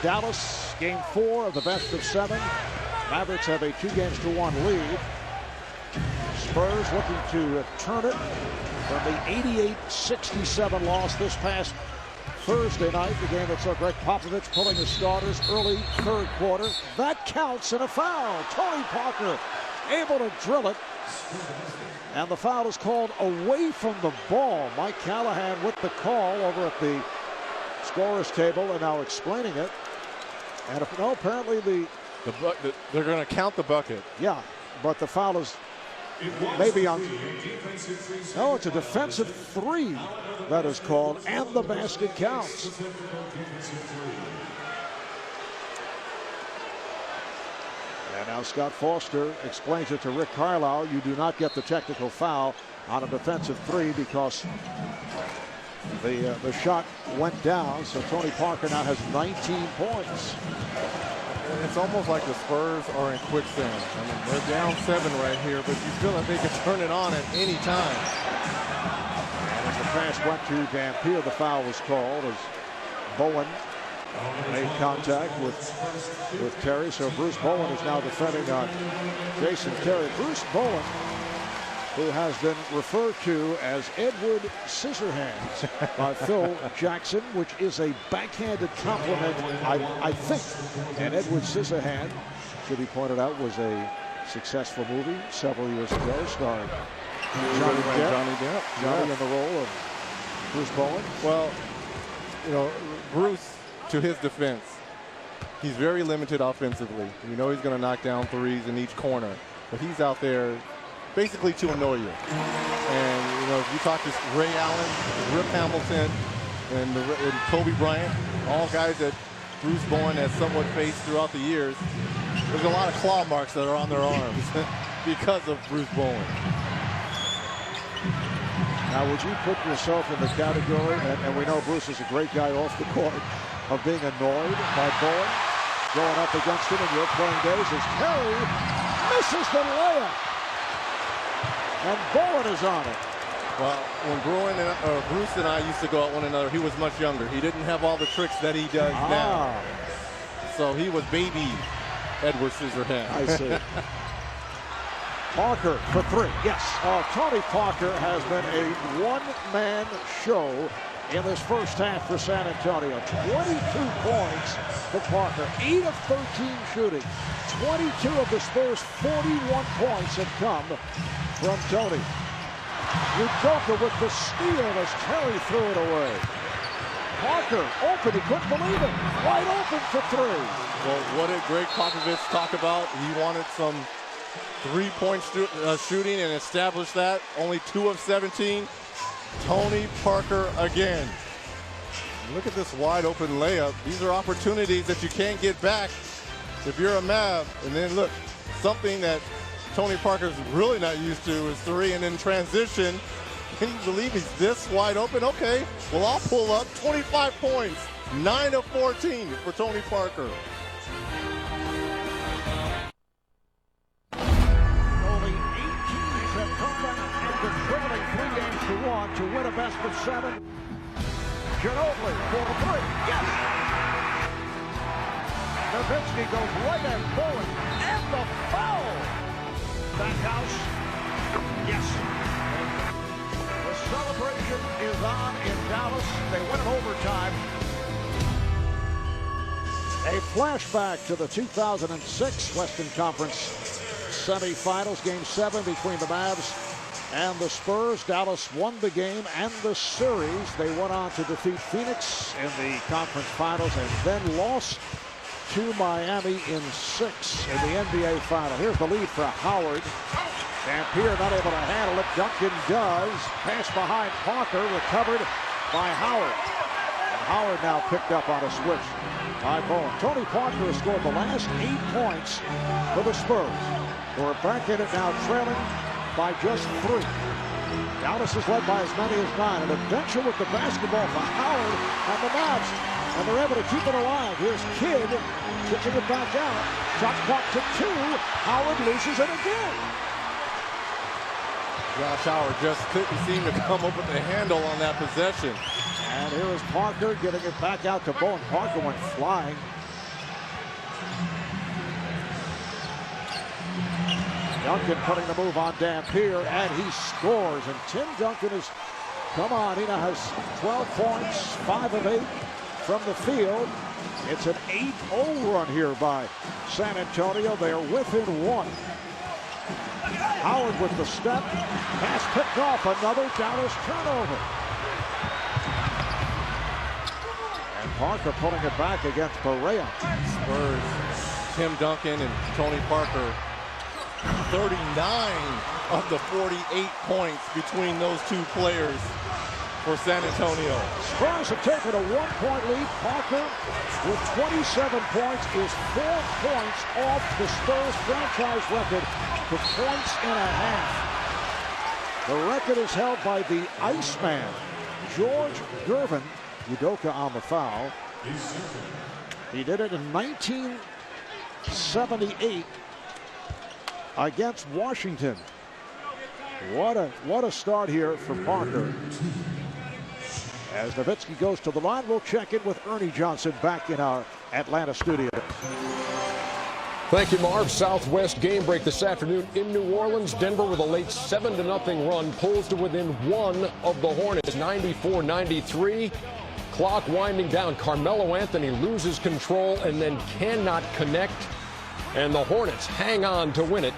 Dallas. Game 4 of the best of 7. Mavericks have a 2-1 lead. Spurs looking to turn it from the 88-67 loss this past Thursday night. The game that saw Greg Popovich pulling his starters early 3rd quarter. That counts in a foul. Tony Parker able to drill it. And the foul is called away from the ball. Mike Callahan with the call over at the scorer's table and now explaining it. And if, no, apparently they're going to count the bucket. Yeah, but the foul is maybe on. No, it's a defensive 3 that is called, and the basket counts. And now Scott Foster explains it to Rick Carlisle. You do not get the technical foul on a defensive 3 because the shot went down. So Tony Parker now has 19 points. It's almost like the Spurs are in quicksand. I mean, they're down 7 right here, but you feel like they can turn it on at any time. And as the pass went to Dampier, the foul was called as Bowen made contact with Terry. So Bruce Bowen is now defending on Jason Terry. Bruce Bowen, who has been referred to as Edward Scissorhands by Phil Jackson, which is a backhanded compliment, I think. And Edward Scissorhands, should be pointed out, was a successful movie several years ago starring Johnny Depp. Johnny Depp. Johnny in the role of Bruce Bowen. Well, you know, Bruce, to his defense, he's very limited offensively. You know he's going to knock down threes in each corner, but he's out there basically to annoy you. And, you know, if you talk to Ray Allen, Rip Hamilton, and Kobe Bryant, all guys that Bruce Bowen has somewhat faced throughout the years, there's a lot of claw marks that are on their arms because of Bruce Bowen. Now, would you put yourself in the category, and we know Bruce is a great guy off the court, of being annoyed by Bowen going up against him in your playing days as Terry misses the layup? And Bowen is on it. Well, when Bruce and I used to go at one another, he was much younger. He didn't have all the tricks that he does now. So he was baby Edward Scissorhands. I see. Parker for three. Yes. Tony Parker has been a one-man show in this first half for San Antonio. 22 points for Parker. 8 of 13 shooting. 22 of the Spurs' 41 points have come from Tony. Udoka with the steal as Terry threw it away. Parker open, he couldn't believe it. Wide open for three. Well, what did Greg Popovich talk about? He wanted some three-point shooting and established that. Only 2 of 17. Tony Parker again. Look at this wide open layup. These are opportunities that you can't get back if you're a Mav. And then look, something that Tony Parker's really not used to is three and in transition. Can you believe he's this wide open? Okay, well, I'll pull up 25 points, 9 of 14 for Tony Parker. Only 8 teams have come back after trailing 3 games to 1 to win a best of 7. Ginobili for the three. Yes! Nowitzki goes right at Bowen. And the foul! Backhouse. Yes. The celebration is on in Dallas. They win in overtime. A flashback to the 2006 Western Conference semifinals, Game 7 between the Mavs and the Spurs. Dallas won the game and the series. They went on to defeat Phoenix in the conference finals and then lost to Miami in 6 in the NBA final. Here's the lead for Howard. Dampier not able to handle it. Duncan does. Pass behind Parker, recovered by Howard. And Howard now picked up on a switch by Bowen. Tony Parker has scored the last 8 points for the Spurs. We're back in it now, trailing by just 3. Dallas is led by as many as 9. An adventure with the basketball for Howard and the Mavs. And they're able to keep it alive. Here's Kidd kicking it back out. Shot clock to 2. Howard loses it again. Josh Howard just couldn't seem to come up with the handle on that possession. And here is Parker getting it back out to Bowen. Parker went flying. Duncan putting the move on Dampier, and he scores. And Tim Duncan is, come on, he now has 12 points, 5 of 8 from the field. It's an 8-0 run here by San Antonio. They are within 1. Howard with the step. Pass picked off. Another Dallas turnover. And Parker pulling it back against Barea. Spurs, Tim Duncan and Tony Parker. 39 of the 48 points between those two players for San Antonio. Spurs have taken a 1-point lead. Parker with 27 points is 4 points off the Spurs franchise record for points and a half. The record is held by the Iceman, George Gervin. Udoka on the foul. He did it in 1978 against Washington. What a start here for Parker. As Nowitzki goes to the line, we'll check in with Ernie Johnson back in our Atlanta studio. Thank you, Marv. Southwest game break this afternoon in New Orleans. Denver with a late 7-0 run pulls to within 1 of the Hornets, 94-93. Clock winding down. Carmelo Anthony loses control and then cannot connect. And the Hornets hang on to win it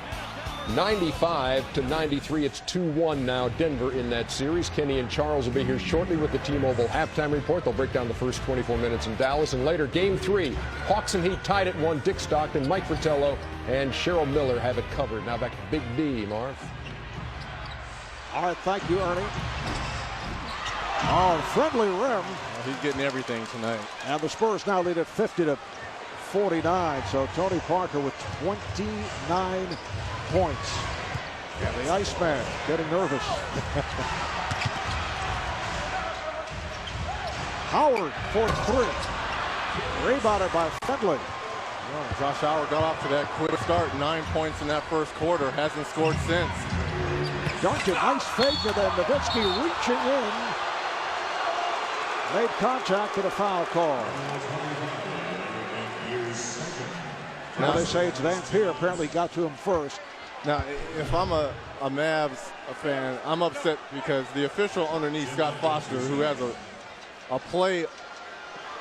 95-93. It's 2-1 now, Denver in that series. Kenny and Charles will be here shortly with the T-Mobile halftime report. They'll break down the first 24 minutes in Dallas. And later, Game 3, Hawks and Heat tied at 1. Dick Stockton, Mike Fratello, and Cheryl Miller have it covered. Now back to Big D, Marv. All right, thank you, Ernie. Oh, friendly rim. Well, he's getting everything tonight. And the Spurs now lead at 50-49. So Tony Parker with 29 points. And the Iceman getting nervous. Howard for 3. Rebounded by Friendly. Well, Josh Howard got off to that quick start. 9 points in that first quarter. Hasn't scored since. Duncan, nice fake, and then Nowitzki reaching in. Made contact with a foul call. Now they say it's Dampier. Apparently got to him first. Now, if I'm a Mavs fan, I'm upset because the official underneath, Scott Foster, who has a play,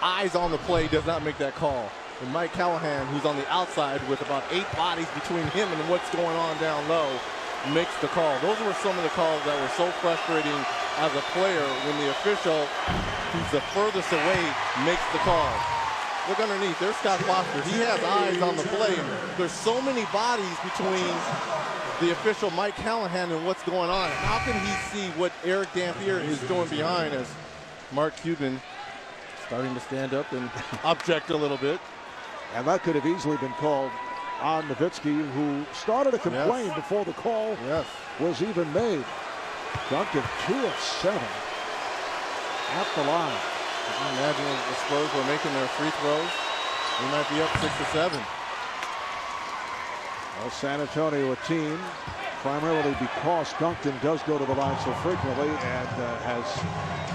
eyes on the play, does not make that call. And Mike Callahan, who's on the outside with about 8 bodies between him and what's going on down low, makes the call. Those were some of the calls that were so frustrating as a player when the official, who's the furthest away, makes the call. Look underneath, there's Scott Foster. He has eyes on the play. There's so many bodies between the official Mike Callahan and what's going on. How can he see what Eric Dampier is doing behind as Mark Cuban starting to stand up and object a little bit? And that could have easily been called on Nowitzki, who started to complain before the call was even made. Duncan 2 of 7 at the line. Can you imagine if the Spurs were making their free throws? They might be up 6 or 7. Well, San Antonio, a team primarily because Duncan does go to the line so frequently and has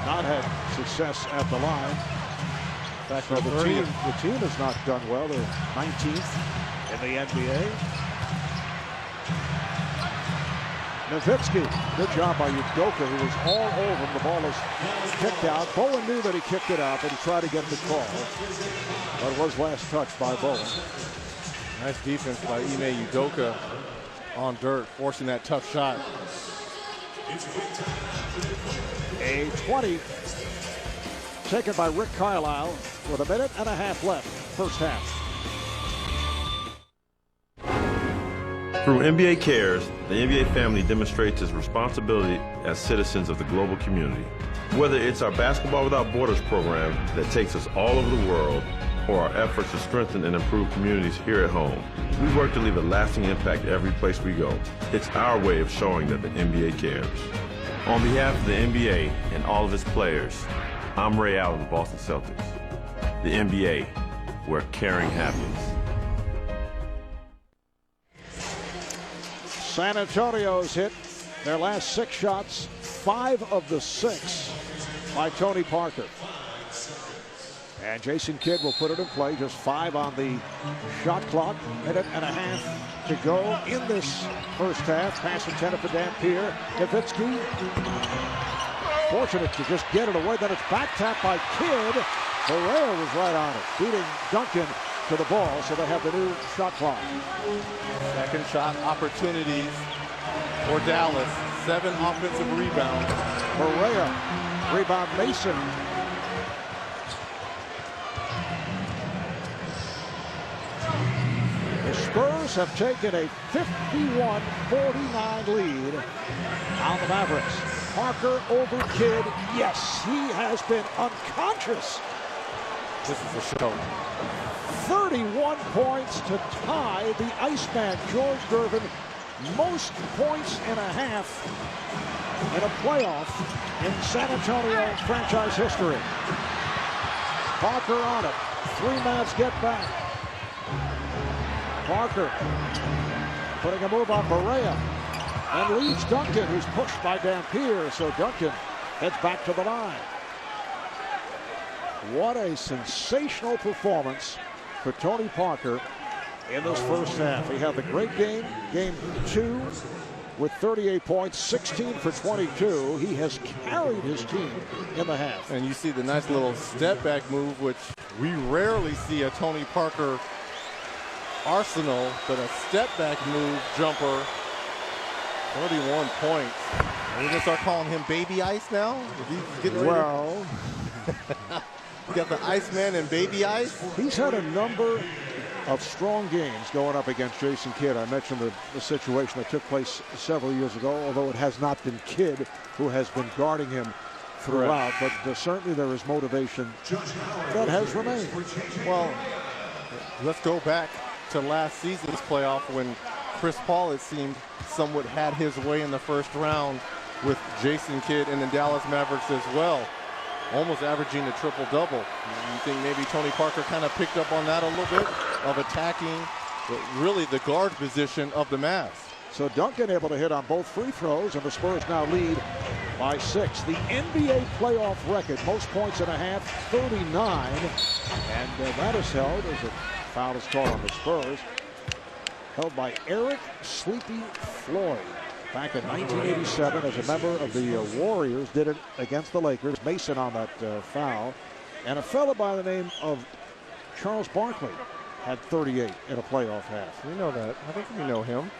not had success at the line. In fact, the team has not done well. They're 19th in the NBA. Nowitzki, good job by Udoka, who was all over him. The ball is kicked out. Bowen knew that he kicked it out, but he tried to get the call. But it was last touched by Bowen. Nice defense by Ime Udoka on dirt, forcing that tough shot. A 20 taken by Rick Carlisle with 1.5 minutes left, first half. Through NBA Cares, the NBA family demonstrates its responsibility as citizens of the global community. Whether it's our Basketball Without Borders program that takes us all over the world, or our efforts to strengthen and improve communities here at home, we work to leave a lasting impact every place we go. It's our way of showing that the NBA cares. On behalf of the NBA and all of its players, I'm Ray Allen of the Boston Celtics. The NBA, where caring happens. San Antonio's hit their last 6 shots, 5 of the 6 by Tony Parker. And Jason Kidd will put it in play, just 5 on the shot clock. 1.5 minutes to go in this first half. Pass intended for Dampier. Nowitzki, fortunate to just get it away. Then it's back tap by Kidd. Herrera was right on it, beating Duncan to the ball, so they have the new shot clock. Second shot opportunities for Dallas. 7 offensive rebounds. Herrera, rebound Mason. The Spurs have taken a 51-49 lead on the Mavericks. Parker over Kidd. Yes, he has been unconscious. This is a show. 31 points to tie the Iceman, George Gervin. Most points and a half in a playoff in San Antonio franchise history. Parker on it. 3 minutes get back. Parker putting a move on Barea and leads Duncan, who's pushed by Dampier. So Duncan heads back to the line. What a sensational performance for Tony Parker in this first half. He had the great game, game 2, with 38 points, 16 for 22. He has carried his team in the half. And you see the nice little step back move, which we rarely see a Tony Parker arsenal, but a step back move jumper 31 points. Are we going to start calling him Baby Ice now? He's getting ready Well, you got the Iceman and Baby Ice. he's had a number of strong games going up against Jason Kidd. I mentioned the situation that took place several years ago, although it has not been Kidd who has been guarding him throughout. But certainly there is motivation that has remained. Well, let's go back to last season's playoff when Chris Paul, it seemed, somewhat had his way in the first round with Jason Kidd and the Dallas Mavericks as well, almost averaging a triple-double. You think maybe Tony Parker kind of picked up on that a little bit of attacking really the guard position of the Mavs? So Duncan able to hit on both free throws, and the Spurs now lead by 6. The NBA playoff record, most points in a half, 39. And that is held as a foul is called on the Spurs. Held by Eric Sleepy Floyd. Back in 1987 as a member of the Warriors, did it against the Lakers. Mason on that foul. And a fellow by the name of Charles Barkley had 38 in a playoff half. We know that. I think we know him.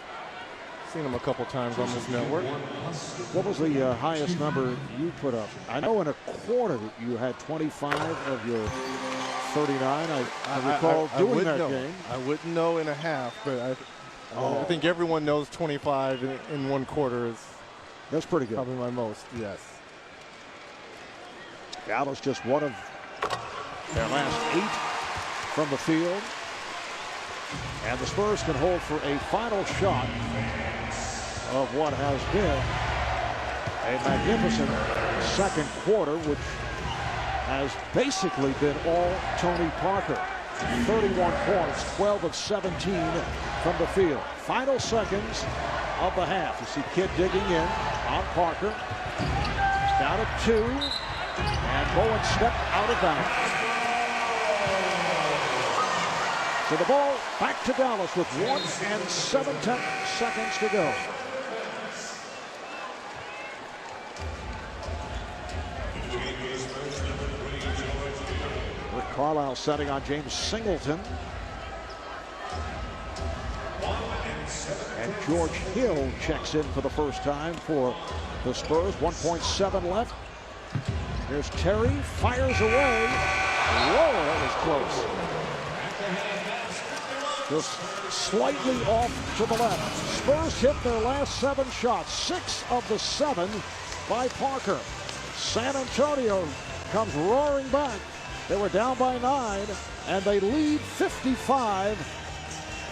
Seen him a couple times on this network. What was the highest number you put up? I know in a quarter that you had 25 of your 39. I recall doing that game. I wouldn't know in a half, but I think everyone knows 25 in one quarter is that's pretty good. Probably my most, yes. Dallas just one of their last 8 from the field. And the Spurs can hold for a final shot of what has been a magnificent second quarter, which has basically been all Tony Parker. 31 points, 12 of 17 from the field. Final seconds of the half. You see Kidd digging in on Parker. He's down at 2. And Bowen stepped out of bounds. So the ball back to Dallas with 1 and 7/10 seconds to go. Rick Carlisle setting on James Singleton. And George Hill checks in for the first time for the Spurs. 1.7 left. Here's Terry, fires away. Whoa, that was close. Just slightly off to the left. Spurs hit their last 7 shots. 6 of the 7 by Parker. San Antonio comes roaring back. They were down by 9, and they lead 55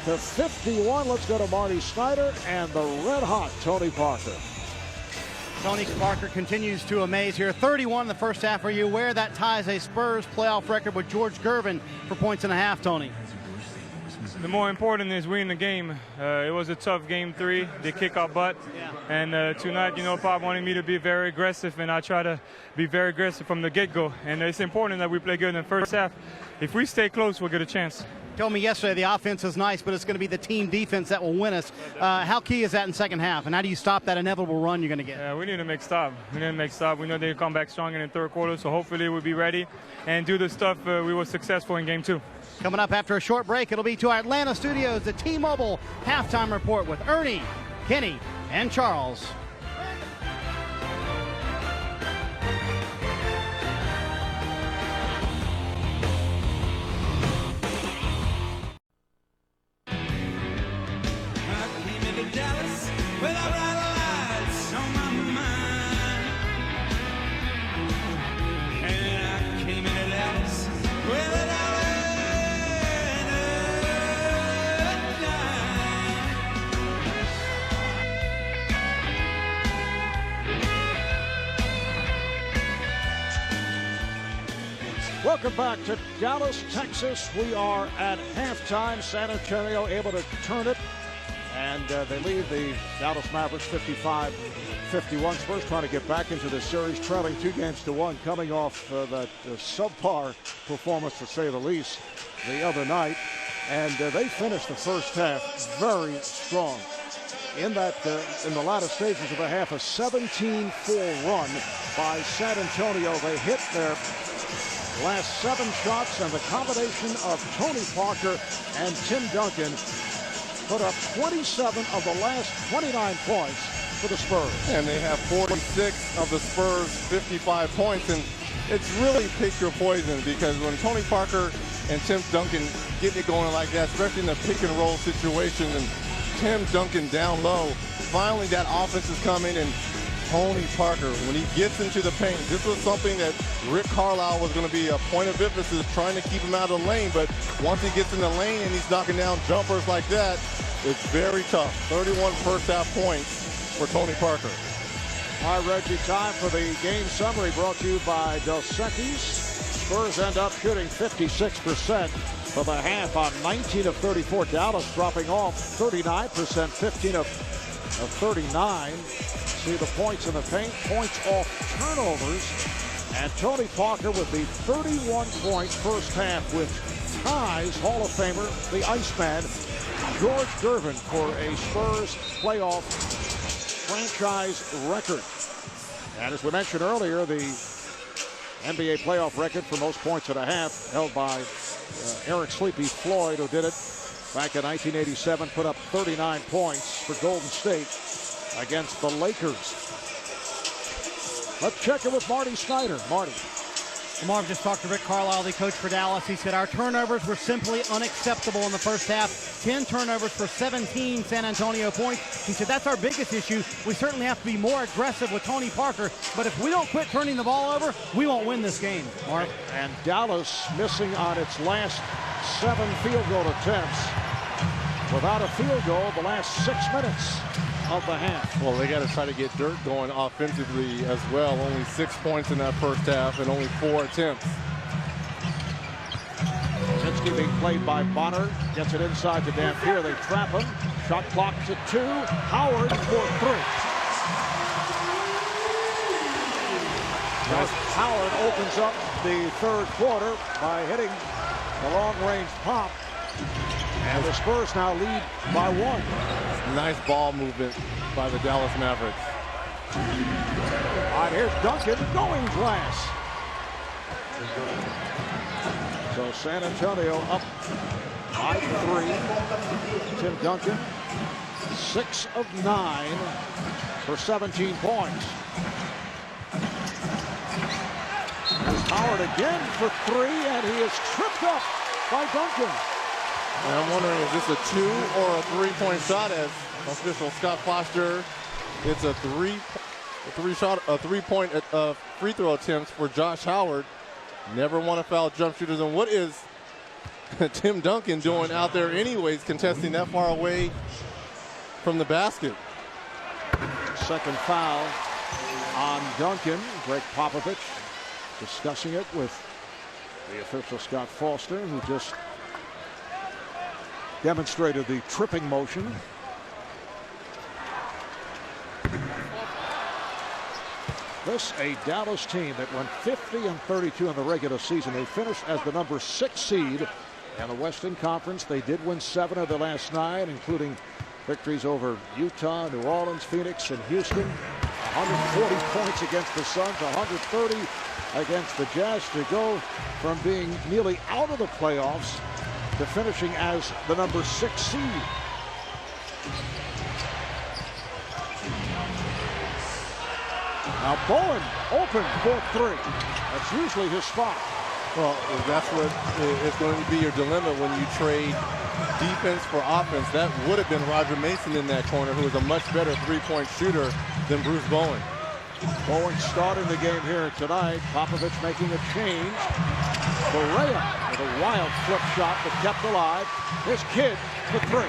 to 51. Let's go to Marty Snyder and the red-hot Tony Parker. Tony Parker continues to amaze here. 31 in the first half. Are you aware that ties a Spurs playoff record with George Gervin for points and a half, Tony? The more important is winning the game. It was a tough game 3. They kick our butt. Yeah. And tonight, you know, Pop wanted me to be very aggressive, and I try to be very aggressive from the get-go. And it's important that we play good in the first half. If we stay close, we'll get a chance. Told me yesterday the offense is nice, but it's going to be the team defense that will win us. How key is that in second half, and how do you stop that inevitable run you're going to get? Yeah, we need to make stop. We know they'll come back strong in the third quarter, so hopefully we'll be ready and do the stuff we were successful in game 2. Coming up after a short break, it'll be to our Atlanta studios, the T-Mobile Halftime Report with Ernie, Kenny, and Charles. Welcome back to Dallas, Texas. We are at halftime. San Antonio able to turn it, and they lead the Dallas Mavericks 55-51. Spurs trying to get back into the series, trailing 2-1, coming off that subpar performance, to say the least, the other night. And they finished the first half very strong. In the latter stages of the half, a 17-4 run by San Antonio. They hit their last 7 shots, and the combination of Tony Parker and Tim Duncan put up 27 of the last 29 points for the Spurs. And they have 46 of the Spurs' 55 points. And it's really pick your poison, because when Tony Parker and Tim Duncan get it going like that, especially in the pick and roll situation, and Tim Duncan down low, finally that offense is coming, and Tony Parker, when he gets into the paint, this was something that Rick Carlisle was going to be a point of emphasis, trying to keep him out of the lane. But once he gets in the lane and he's knocking down jumpers like that, it's very tough. 31 first half points for Tony Parker. All right, Reggie, time for the game summary brought to you by Dos Equis. Spurs end up shooting 56% for the half on 19 of 34. Dallas dropping off 39%, 15 of 39. See the points in the paint, points off turnovers. And Tony Parker with the 31-point first half, which ties Hall of Famer, the Iceman, George Gervin, for a Spurs playoff franchise record. And as we mentioned earlier, the NBA playoff record for most points at a half held by Eric Sleepy Floyd, who did it back in 1987, put up 39 points for Golden State against the Lakers. Let's check it with Marty Snyder. Marty. Marv just talked to Rick Carlisle, the coach for Dallas. He said our turnovers were simply unacceptable in the first half. 10 turnovers for 17 San Antonio points. He said that's our biggest issue. We certainly have to be more aggressive with Tony Parker, but if we don't quit turning the ball over, we won't win this game, Marv. And Dallas missing on its last 7 field goal attempts. Without a field goal the last 6 minutes of the half. Well, they got to try to get dirt going offensively as well. Only 6 points in that first half and only 4 attempts. Nowitzki being played by Bonner. Gets it inside to Dampier. They trap him. Shot clock to 2. Howard for 3. Howard opens up the third quarter by hitting the long-range pop. And the Spurs now lead by 1. Nice ball movement by the Dallas Mavericks. All right, here's Duncan going glass. So San Antonio up by 3. Tim Duncan, 6 of 9 for 17 points. There's Howard again for 3, and he is tripped up by Duncan. And I'm wondering, is this a 2 or a 3-point shot, as official Scott Foster? It's a 3-point free throw attempts for Josh Howard. Never want to foul jump shooters. And what is Tim Duncan doing out there anyways, contesting that far away from the basket? Second foul on Duncan. Greg Popovich discussing it with the official Scott Foster, who just demonstrated the tripping motion. This a Dallas team that went 50-32 in the regular season. They finished as the number 6 seed in the Western Conference. They did win 7 of their last 9, including victories over Utah, New Orleans, Phoenix, and Houston. 140 points against the Suns, 130 against the Jazz, to go from being nearly out of the playoffs to finishing as the number 6 seed. Now Bowen open for 3. That's usually his spot. Well, that's what is going to be your dilemma when you trade defense for offense. That would have been Roger Mason in that corner, who is a much better 3-point shooter than Bruce Bowen. Bowen starting the game here tonight. Popovich making a change. Correa with a wild flip shot that kept alive. Here's Kidd for 3.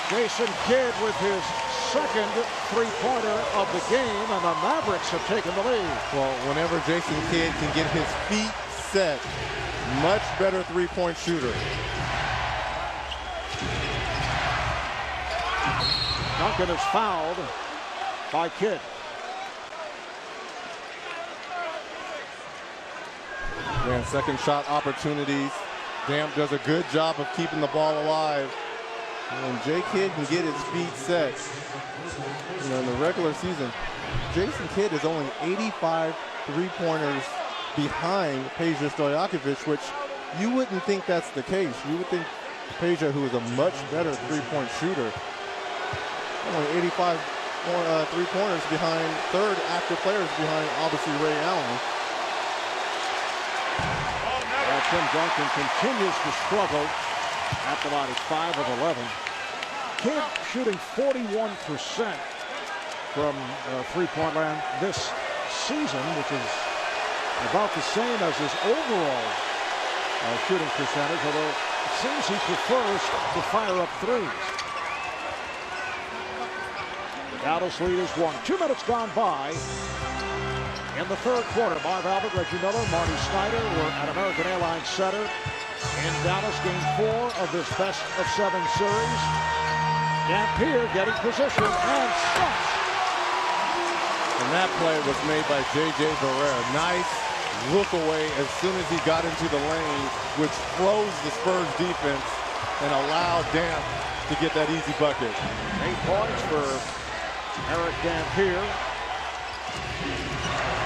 Jason Kidd with his second 3-pointer of the game, and the Mavericks have taken the lead. Well, whenever Jason Kidd can get his feet set, much better 3-point shooter. Duncan is fouled by Kidd. Man, second shot opportunities. Damp does a good job of keeping the ball alive. And Jay Kidd can get his feet set. You know, in the regular season, Jason Kidd is only 85 3-pointers behind Peja Stojakovic, which you wouldn't think that's the case. You would think Peja, who is a much better three-point shooter. Only 85 three-pointers behind, third active players behind, obviously, Ray Allen. Tim Duncan continues to struggle at the line. He's 5 of 11. Kidd shooting 41% from three-point land this season, which is about the same as his overall shooting percentage, although it seems he prefers to fire up threes. The Dallas lead is 1. 2 minutes gone by in the third quarter. Marv Albert, Reggie Miller, Marty Snyder were at American Airlines Center in Dallas, game 4 of this best-of-7 series. Dampier getting position and stops. And that play was made by J.J. Barrera. Nice look away as soon as he got into the lane, which froze the Spurs defense and allowed Damp to get that easy bucket. 8 points for Eric Dampier.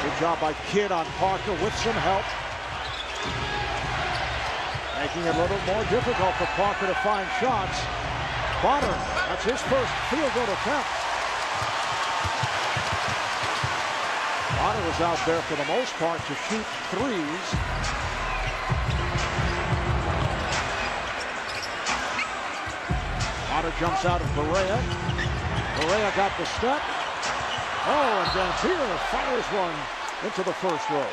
Good job by Kidd on Parker with some help. Making it a little more difficult for Parker to find shots. Bonner, that's his first field goal attempt. Bonner was out there for the most part to shoot threes. Bonner jumps out of Barea. Barea got the step. Oh, and Dampier fires one into the first row.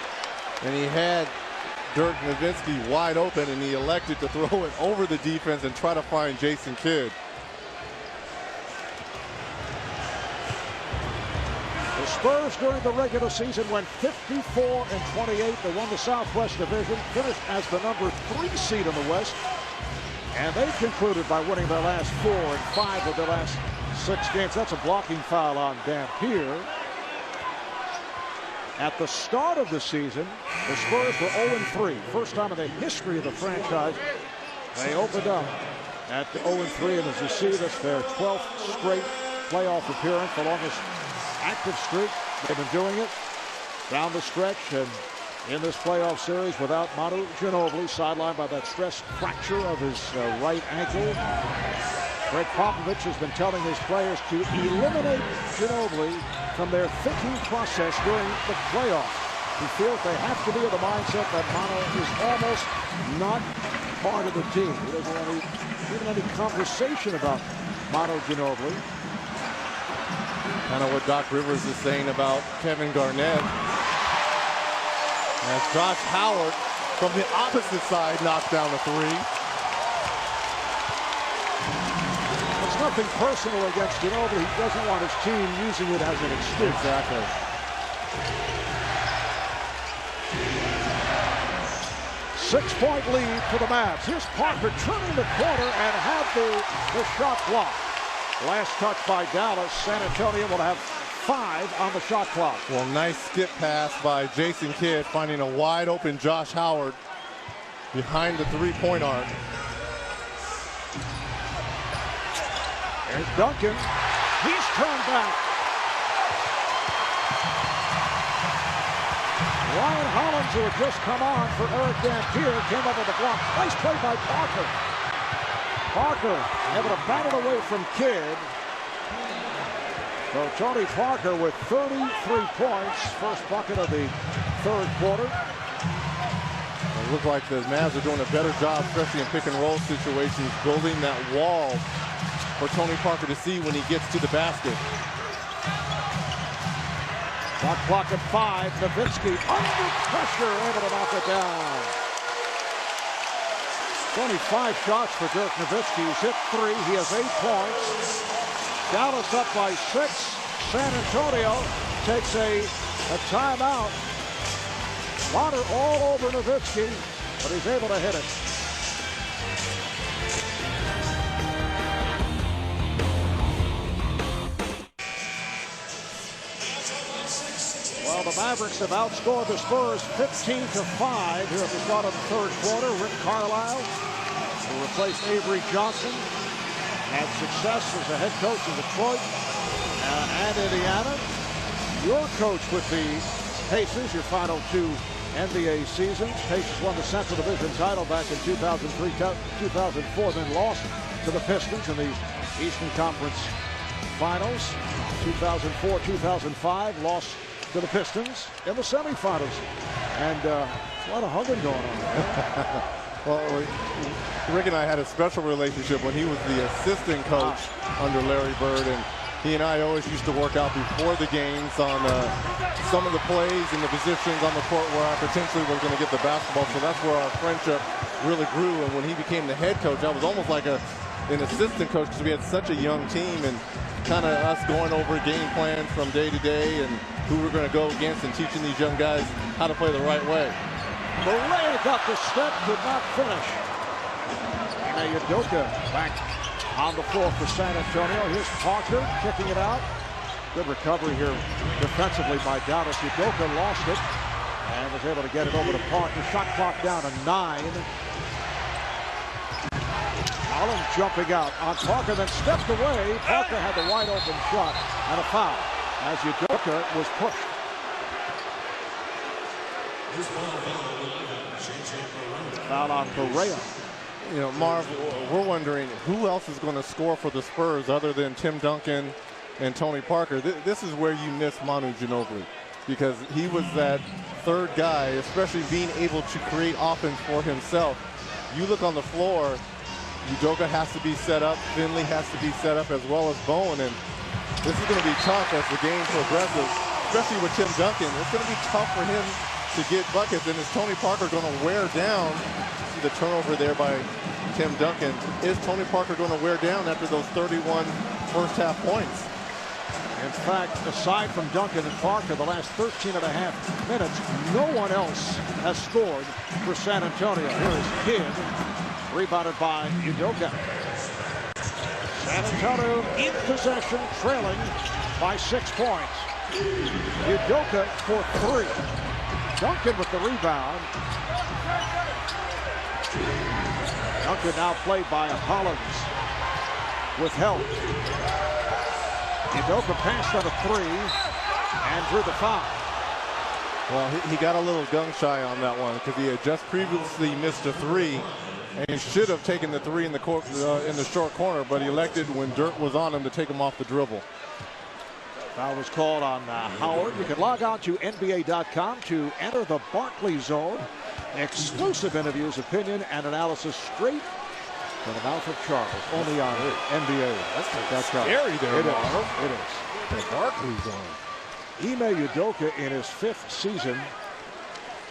And he had Dirk Nowitzki wide open, and he elected to throw it over the defense and try to find Jason Kidd. The Spurs during the regular season went 54-28. They won the Southwest Division, finished as the number 3 seed in the West. And they concluded by winning their last 4 and 5 of their last 6 games. That's a blocking foul on Dampier. At the start of the season, the Spurs were 0-3. First time in the history of the franchise. They opened up at 0-3, and as you see, that's their 12th straight playoff appearance, the longest active streak. They've been doing it down the stretch, and in this playoff series without Manu Ginobili, sidelined by that stress fracture of his right ankle. Greg Popovich has been telling his players to eliminate Ginobili from their thinking process during the playoffs. He feels they have to be in the mindset that Manu is almost not part of the team. He doesn't want even any conversation about Manu Ginobili. Kind of what Doc Rivers is saying about Kevin Garnett. As Josh Howard from the opposite side knocks down a 3. It's nothing personal against Ginobili. He doesn't want his team using it as an excuse. Exactly. Six-point lead for the Mavs. Here's Parker turning the corner and had the shot blocked. Last touch by Dallas. San Antonio will have 5 on the shot clock. Well, nice skip pass by Jason Kidd, finding a wide open Josh Howard behind the three-point arc. There's Duncan. He's turned back. Ryan Hollins, who had just come on for Eric Dampier, came up with a block. Nice play by Parker. Parker able to bat it away from Kidd. So Tony Parker with 33 points. First bucket of the third quarter. It looked like the Mavs are doing a better job, especially in pick and roll situations, building that wall for Tony Parker to see when he gets to the basket. Shot clock at 5. Nowitzki under pressure, able to knock it down. 25 shots for Dirk Nowitzki. He's hit 3. He has 8 points. Dallas up by 6. San Antonio takes a timeout. Water all over Nowitzki, but he's able to hit it. Well, the Mavericks have outscored the Spurs 15-5 here at the start of the third quarter. Rick Carlisle, who replaced Avery Johnson, had success as a head coach in Detroit and Indiana. Your coach with the Pacers, your final 2 NBA seasons. Pacers won the Central Division title back in 2003, 2004, then lost to the Pistons in the Eastern Conference Finals. 2004, 2005, lost to the Pistons in the semifinals. And a lot of hugging going on. Well, Rick and I had a special relationship when he was the assistant coach under Larry Bird, and he and I always used to work out before the games on some of the plays and the positions on the court where I potentially was going to get the basketball. So that's where our friendship really grew. And when he became the head coach, I was almost like an assistant coach because we had such a young team, and kind of us going over game plans from day to day and who we're going to go against and teaching these young guys how to play the right way. Correa got the step, could not finish. Ime Udoka back on the floor for San Antonio. Here's Parker kicking it out. Good recovery here defensively by Dallas. Udoka lost it and was able to get it over to Parker. Shot clock down to 9. Allen jumping out on Parker, then stepped away. Parker had the wide open shot and a foul as Udoka was pushed. Foul on Correa. You know, Marv, we're wondering who else is going to score for the Spurs other than Tim Duncan and Tony Parker. This is where you miss Manu Ginobili, because he was that third guy, especially being able to create offense for himself. You look on the floor, Udoka has to be set up, Finley has to be set up, as well as Bowen, and this is going to be tough as the game progresses, especially with Tim Duncan. It's going to be tough for him to get buckets, and is Tony Parker going to wear down? See the turnover there by Tim Duncan. Is Tony Parker going to wear down after those 31 first half points? In fact, aside from Duncan and Parker, the last 13 and a half minutes, no one else has scored for San Antonio. Here is Kidd, rebounded by Udoka. San Antonio in possession, trailing by 6 points. Udoka for 3. Duncan with the rebound. Duncan now played by Hollins with help. Udoka passed on a 3 and drew the foul. Well, he got a little gun shy on that one because he had just previously missed a 3, and he should have taken the 3 in the court, in the short corner, but he elected when dirt was on him to take him off the dribble. Foul was called on Howard. You can log on to NBA.com to enter the Barkley Zone. Exclusive interviews, opinion, and analysis straight from the mouth of Charles. Only on NBA. That's scary there, Marv. It is. The Barkley Zone. Ime Udoka in his 5th season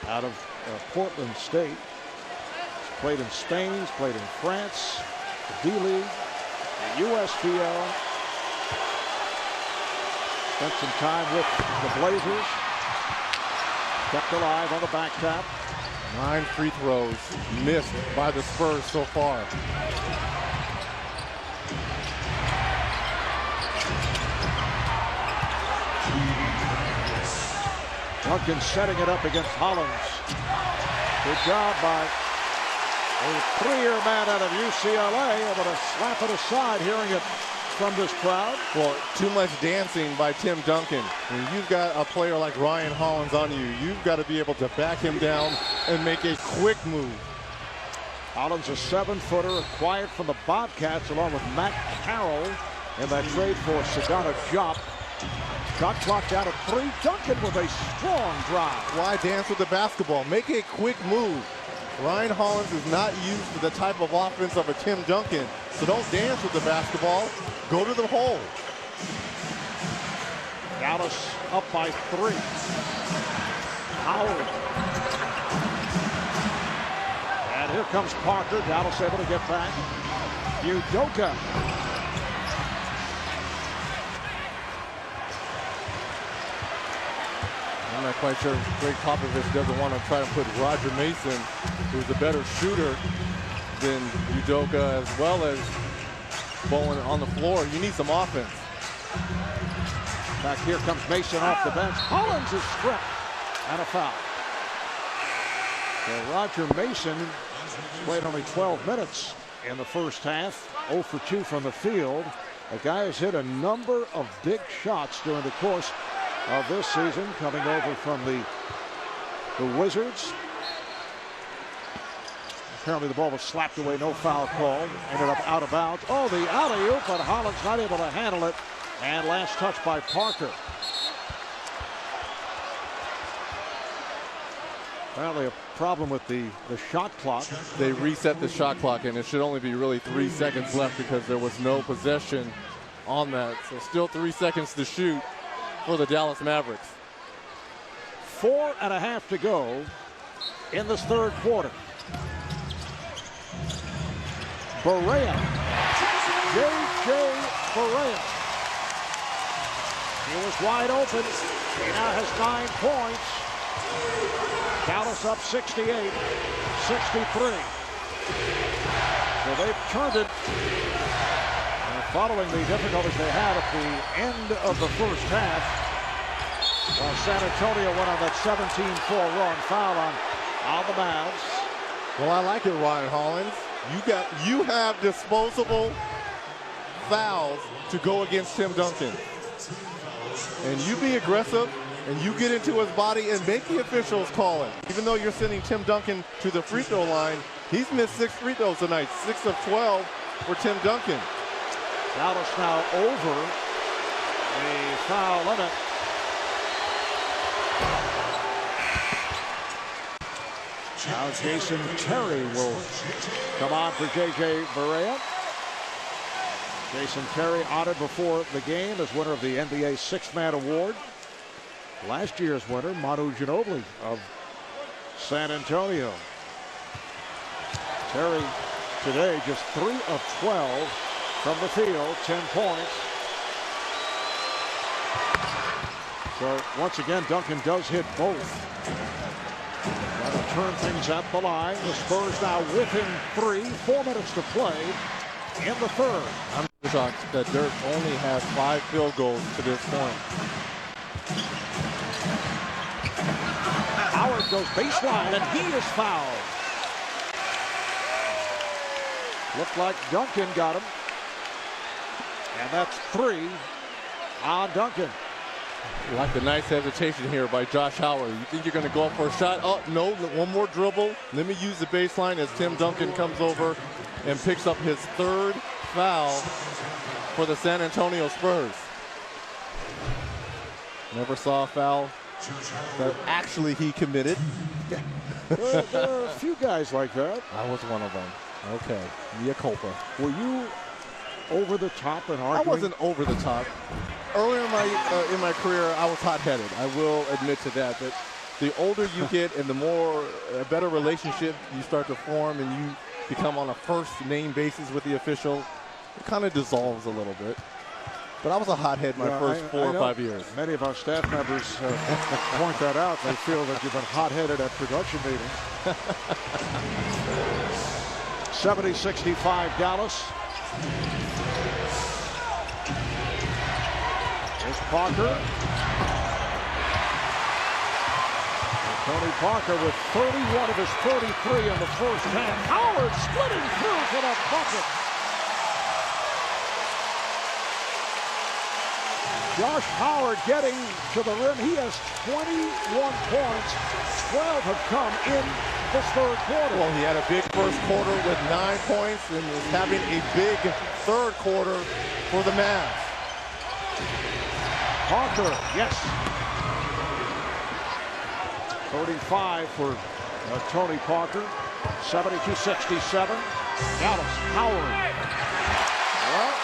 out of Portland State. He's played in Spain, he's played in France, the D-League, the USPL. Spent some time with the Blazers. Kept alive on the back tap. 9 free throws missed by the Spurs so far. Duncan setting it up against Hollins. Good job by a 3-year man out of UCLA, able to slap it aside, hearing it from this crowd. Well, too much dancing by Tim Duncan. When you've got a player like Ryan Hollins on you, you've got to be able to back him down and make a quick move. Hollins, a 7-footer, acquired from the Bobcats along with Matt Carroll in that trade for Sedona Diop. Shot clock down to 3. Duncan with a strong drive. Why dance with the basketball? Make a quick move. Ryan Hollins is not used to the type of offense of a Tim Duncan, so don't dance with the basketball. Go to the hole. Dallas up by 3. Howard. And here comes Parker. Dallas able to get back. Udoka. I'm not quite sure Greg Popovich doesn't want to try to put Roger Mason, who's a better shooter than Udoka, as well as Bowen on the floor. You need some offense. Back here comes Mason off the bench. Hollins is stripped and a foul. So Roger Mason played only 12 minutes in the first half. 0 for 2 from the field. The guy has hit a number of big shots during the course of this season, coming over from the the Wizards. Apparently the ball was slapped away, no foul call. Ended up out of bounds. Oh, the alley-oop, but Holland's not able to handle it. And last touch by Parker. Apparently a problem with the shot clock. They reset the shot clock, and it should only be really 3 seconds left because there was no possession on that. So still 3 seconds to shoot for the Dallas Mavericks. 4.5 to go in this third quarter. Barea. J.J. Barea. He was wide open. He now has 9 points. Dallas up 68, 63. So they've turned it. Following the difficulties they had at the end of the first half. While San Antonio went on that 17-4 run. Foul on the Mavs. Well, I like it, Ryan Hollins. You have disposable fouls to go against Tim Duncan. And you be aggressive, and you get into his body and make the officials call it. Even though you're sending Tim Duncan to the free throw line, he's missed 6 free throws tonight, 6 of 12 for Tim Duncan. Dallas now over the foul limit. Now Jason Terry will come on for J.J. Barea. Jason Terry honored before the game as winner of the NBA Sixth Man Award. Last year's winner, Manu Ginobili of San Antonio. Terry today just 3 of 12 from the field, 10 points. So once again, Duncan does hit both. That'll turn things at the line. The Spurs now within 3, 4 minutes to play in the third. I'm shocked that Dirk only has 5 field goals to this point. Howard goes baseline, and he is fouled. Looked like Duncan got him. And that's 3 on Duncan. Like the nice hesitation here by Josh Howard. You think you're going to go up for a shot? Oh, no, one more dribble. Let me use the baseline as Tim Duncan comes over and picks up his 3rd foul for the San Antonio Spurs. Never saw a foul that actually he committed. There are a few guys like that. I was one of them. Okay, mea culpa. Were you over the top and arguing? I wasn't over the top. Earlier in my career, I was hot-headed. I will admit to that. But the older you get and the more better relationship you start to form and you become on a first-name basis with the official, it kind of dissolves a little bit. But I was a hothead my first 4 or 5 years. Many of our staff members point that out. They feel that you've been hot-headed at production meetings. 70-65 Dallas. Here's Parker. And Tony Parker with 31 of his 33 in the first half. Howard splitting through for that bucket. Josh Howard getting to the rim. He has 21 points. 12 have come in this third quarter. Well, he had a big first quarter with 9 points and is having a big third quarter for the Mavs. Parker, yes. 35 for Tony Parker. 72-67. Dallas, Howard. Well,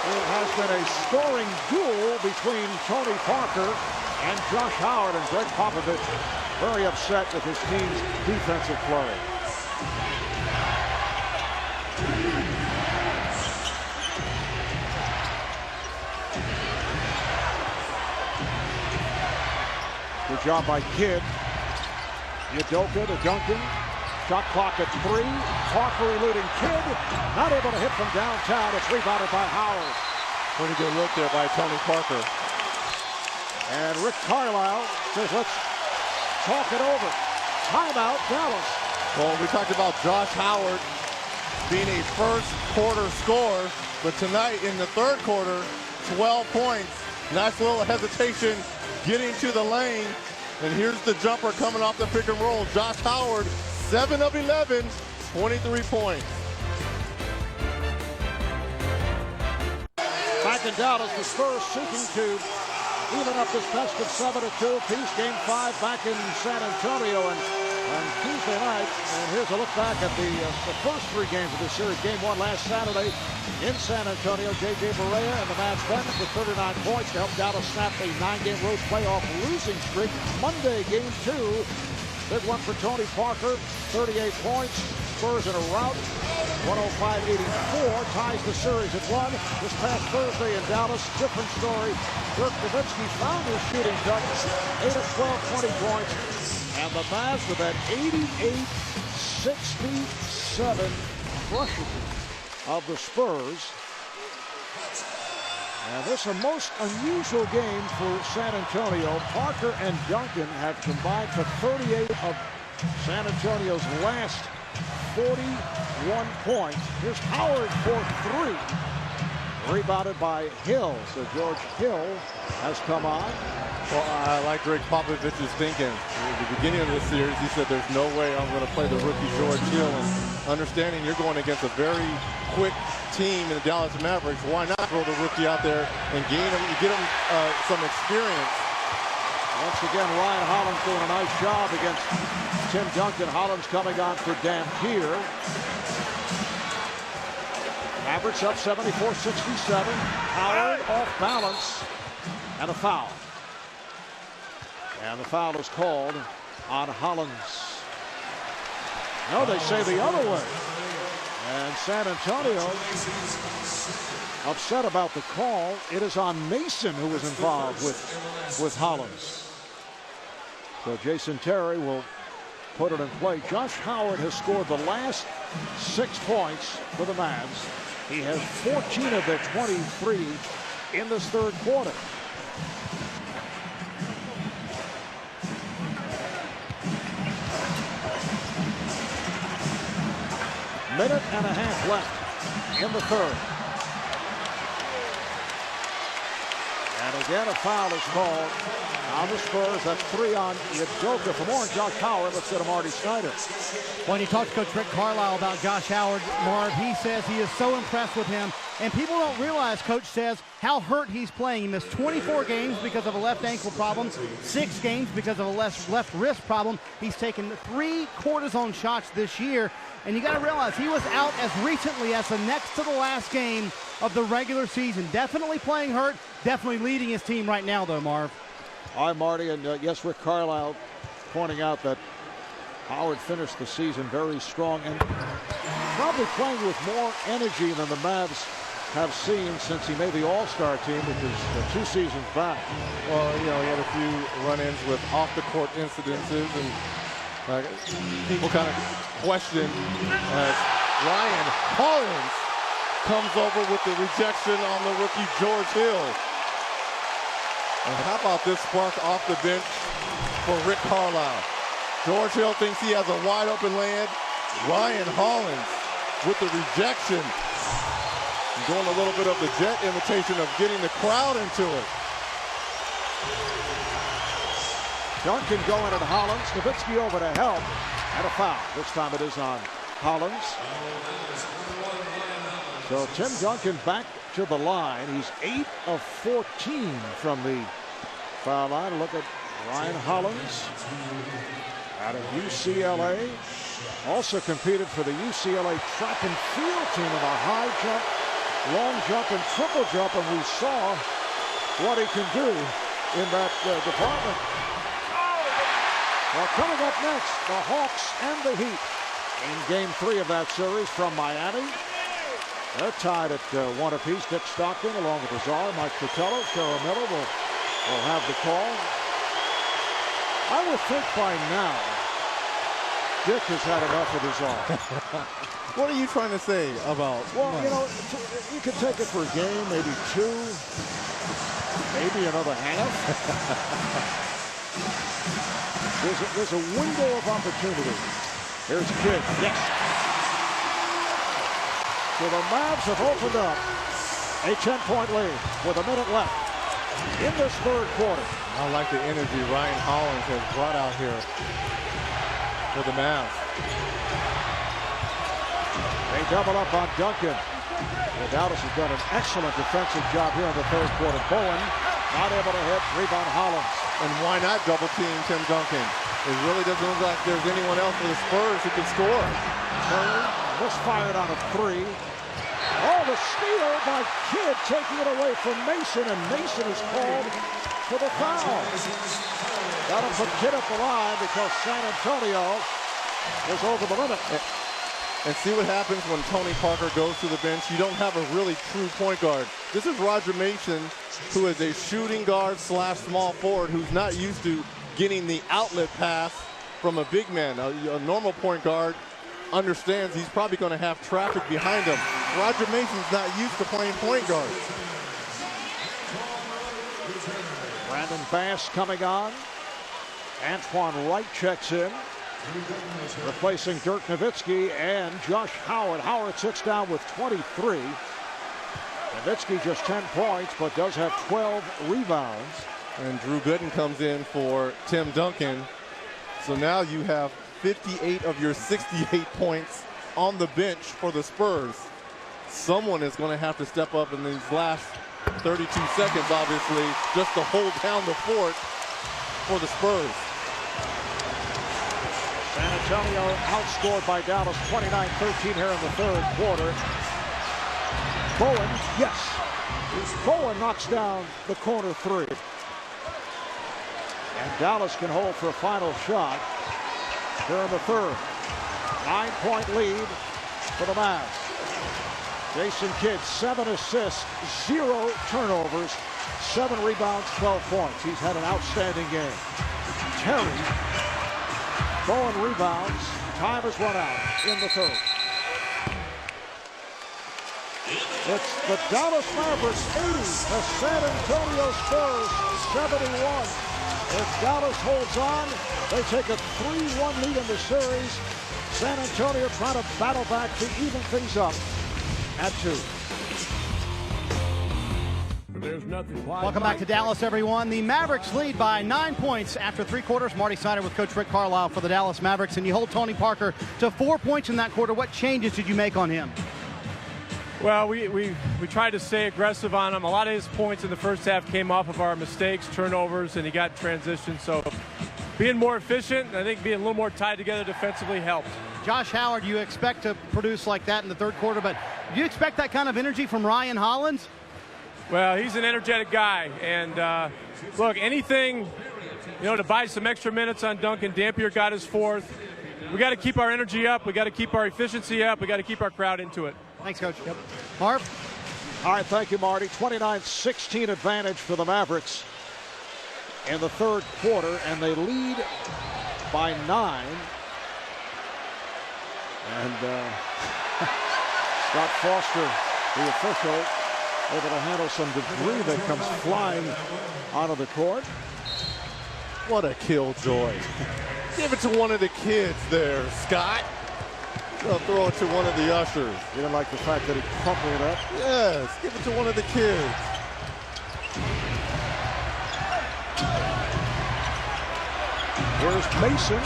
it has been a scoring duel between Tony Parker and Josh Howard, and Greg Popovich very upset with his team's defensive play. Good job by Kidd. Udoka to Duncan. Shot clock at 3. Parker eluding Kidd. Not able to hit from downtown. It's rebounded by Howard. Pretty good look there by Tony Parker. And Rick Carlisle says, let's talk it over. Timeout, Dallas. Well, we talked about Josh Howard being a first quarter scorer, but tonight in the third quarter, 12 points. Nice little hesitation getting to the lane, And here's the jumper coming off the pick and roll. Josh Howard, 7 of 11, 23 points. Back in Dallas, the Spurs seeking to even up this best of 7-2 piece. Game 5 back in San Antonio and Tuesday night. And here's a look back at the first 3 games of this series. Game 1 last Saturday in San Antonio. J.J. Barea and the Mavs bench with 39 points to help Dallas snap a 9-game road playoff losing streak. Monday, Game 2. Big one for Tony Parker, 38 points. Spurs in a rout, 105-84, ties the series at 1. This past Thursday in Dallas, different story. Dirk Nowitzki found his shooting touch, 8 of 12, 20 points. And the Mavs with that 88-67 crushing of the Spurs. And this is a most unusual game for San Antonio. Parker and Duncan have combined for 38 of San Antonio's last 41 points. Here's Howard for 3. Rebounded by Hill. So George Hill has come on. Well, I like Greg Popovich's thinking. At the beginning of this series, he said there's no way I'm going to play the rookie George Hill. And understanding you're going against a very quick team in the Dallas Mavericks, why not throw the rookie out there and get him some experience? Once again, Ryan Hollins doing a nice job against Tim Duncan. Hollins coming on for Dampier. Mavericks up 74-67. Howard off balance and a foul. And the foul is called on Hollins. No, they say the other way. And San Antonio upset about the call. It is on Mason who was involved with Hollins. So Jason Terry will put it in play. Josh Howard has scored the last 6 points for the Mavs. He has 14 of their 23 in this third quarter. Minute and a half left in the third. And again, a foul is called on the Spurs. That's 3 on Udoka. For more on Josh Howard, let's go to Marty Snyder. When you talk to Coach Rick Carlisle about Josh Howard, Marv, he says he is so impressed with him. And people don't realize, Coach says, how hurt he's playing. He missed 24 games because of a left ankle problem, 6 games because of a left wrist problem. He's taken 3 cortisone shots this year. And you got to realize he was out as recently as the next to the last game of the regular season. Definitely playing hurt, definitely leading his team right now, though, Marv. All right, Marty, and yes, Rick Carlisle pointing out that Howard finished the season very strong and probably playing with more energy than the Mavs have seen since he made the All-Star team, which is 2 seasons back. Well, you know, he had a few run-ins with off-the-court incidences, and people kind of question as Ryan Hollins comes over with the rejection on the rookie George Hill. And how about this spark off the bench for Rick Carlisle? George Hill thinks he has a wide open lane. Ryan Hollins with the rejection. Doing a little bit of the jet imitation of getting the crowd into it. Duncan going at Hollins. Nowitzki over to help. And a foul. This time it is on Hollins. So Tim Duncan back to the line. He's 8 of 14 from the foul line. Look at Ryan Hollins out of UCLA. Also competed for the UCLA track and field team in the high jump, long jump, and triple jump. And we saw what he can do in that department. Well, coming up next, the Hawks and the Heat in Game 3 of that series from Miami. They're tied at 1 apiece. Dick Stockton along with Azar, Mike Fratello, Caramillo will have the call. I would think by now Dick has had enough of Azar. What are you trying to say about? Well, you know, you could take it for a game, maybe 2, maybe another half. There's a window of opportunity. Here's Kidd. Yes. So the Mavs have opened up a 10-point lead with a minute left. in this third quarter. I like the energy Ryan Hollins has brought out here for the Mavs. They double up on Duncan. And Dallas has done an excellent defensive job here in the third quarter. Bowen not able to hit. Rebound Hollins. And why not double team Tim Duncan? It really doesn't look like there's anyone else for the Spurs who can score. Curry misfired on a three. Oh, the steal by Kidd, taking it away from Mason, and Mason is called for the foul. Got him put Kidd at the line because San Antonio was over the limit. And see what happens when Tony Parker goes to the bench. You don't have a really true point guard. This is Roger Mason, who is a shooting guard / small forward who's not used to getting the outlet pass from a big man. A normal point guard understands he's probably going to have traffic behind him. Roger Mason's not used to playing point guard. Brandon Bass coming on. Antoine Wright checks in, replacing Dirk Nowitzki and Josh Howard. Howard sits down with 23. Nowitzki just 10 points, but does have 12 rebounds. And Drew Gooden comes in for Tim Duncan. So now you have 58 of your 68 points on the bench for the Spurs. Someone is going to have to step up in these last 32 seconds, obviously, just to hold down the fort for the Spurs. San Antonio outscored by Dallas 29-13 here in the third quarter. Bowen, yes. Bowen knocks down the corner three. And Dallas can hold for a final shot here in the third. 9-point lead for the Mavs. Jason Kidd, 7 assists, 0 turnovers, 7 rebounds, 12 points. He's had an outstanding game. Terry, Bowen rebounds. Time has run out in the third. It's the Dallas Mavericks 80, the San Antonio Spurs 71. If Dallas holds on, they take a 3-1 lead in the series. San Antonio trying to battle back to even things up at 2. There's nothing. Welcome back to Dallas, everyone. The Mavericks lead by 9 points after 3 quarters. Marty Snyder with Coach Rick Carlisle for the Dallas Mavericks, and you hold Tony Parker to 4 points in that quarter. What changes did you make on him? Well, we tried to stay aggressive on him. A lot of his points in the first half came off of our mistakes, turnovers, and he got transition. So being more efficient, I think being a little more tied together defensively helped. Josh Howard, you expect to produce like that in the third quarter, but do you expect that kind of energy from Ryan Hollins? Well, he's an energetic guy. And, look, anything, to buy some extra minutes on Duncan. Dampier got his 4th. We got to keep our energy up. We got to keep our efficiency up. We got to keep our crowd into it. Thanks, Coach. Yep. Marv? All right, thank you, Marty. 29-16 advantage for the Mavericks in the third quarter, and they lead by 9. And Scott Foster, the official, able to handle some debris that comes flying onto the court. What a killjoy. Give it to one of the kids there, Scott. They'll throw it to one of the ushers. You don't like the fact that he crumpled it up? Yes, give it to one of the kids. Here's Mason.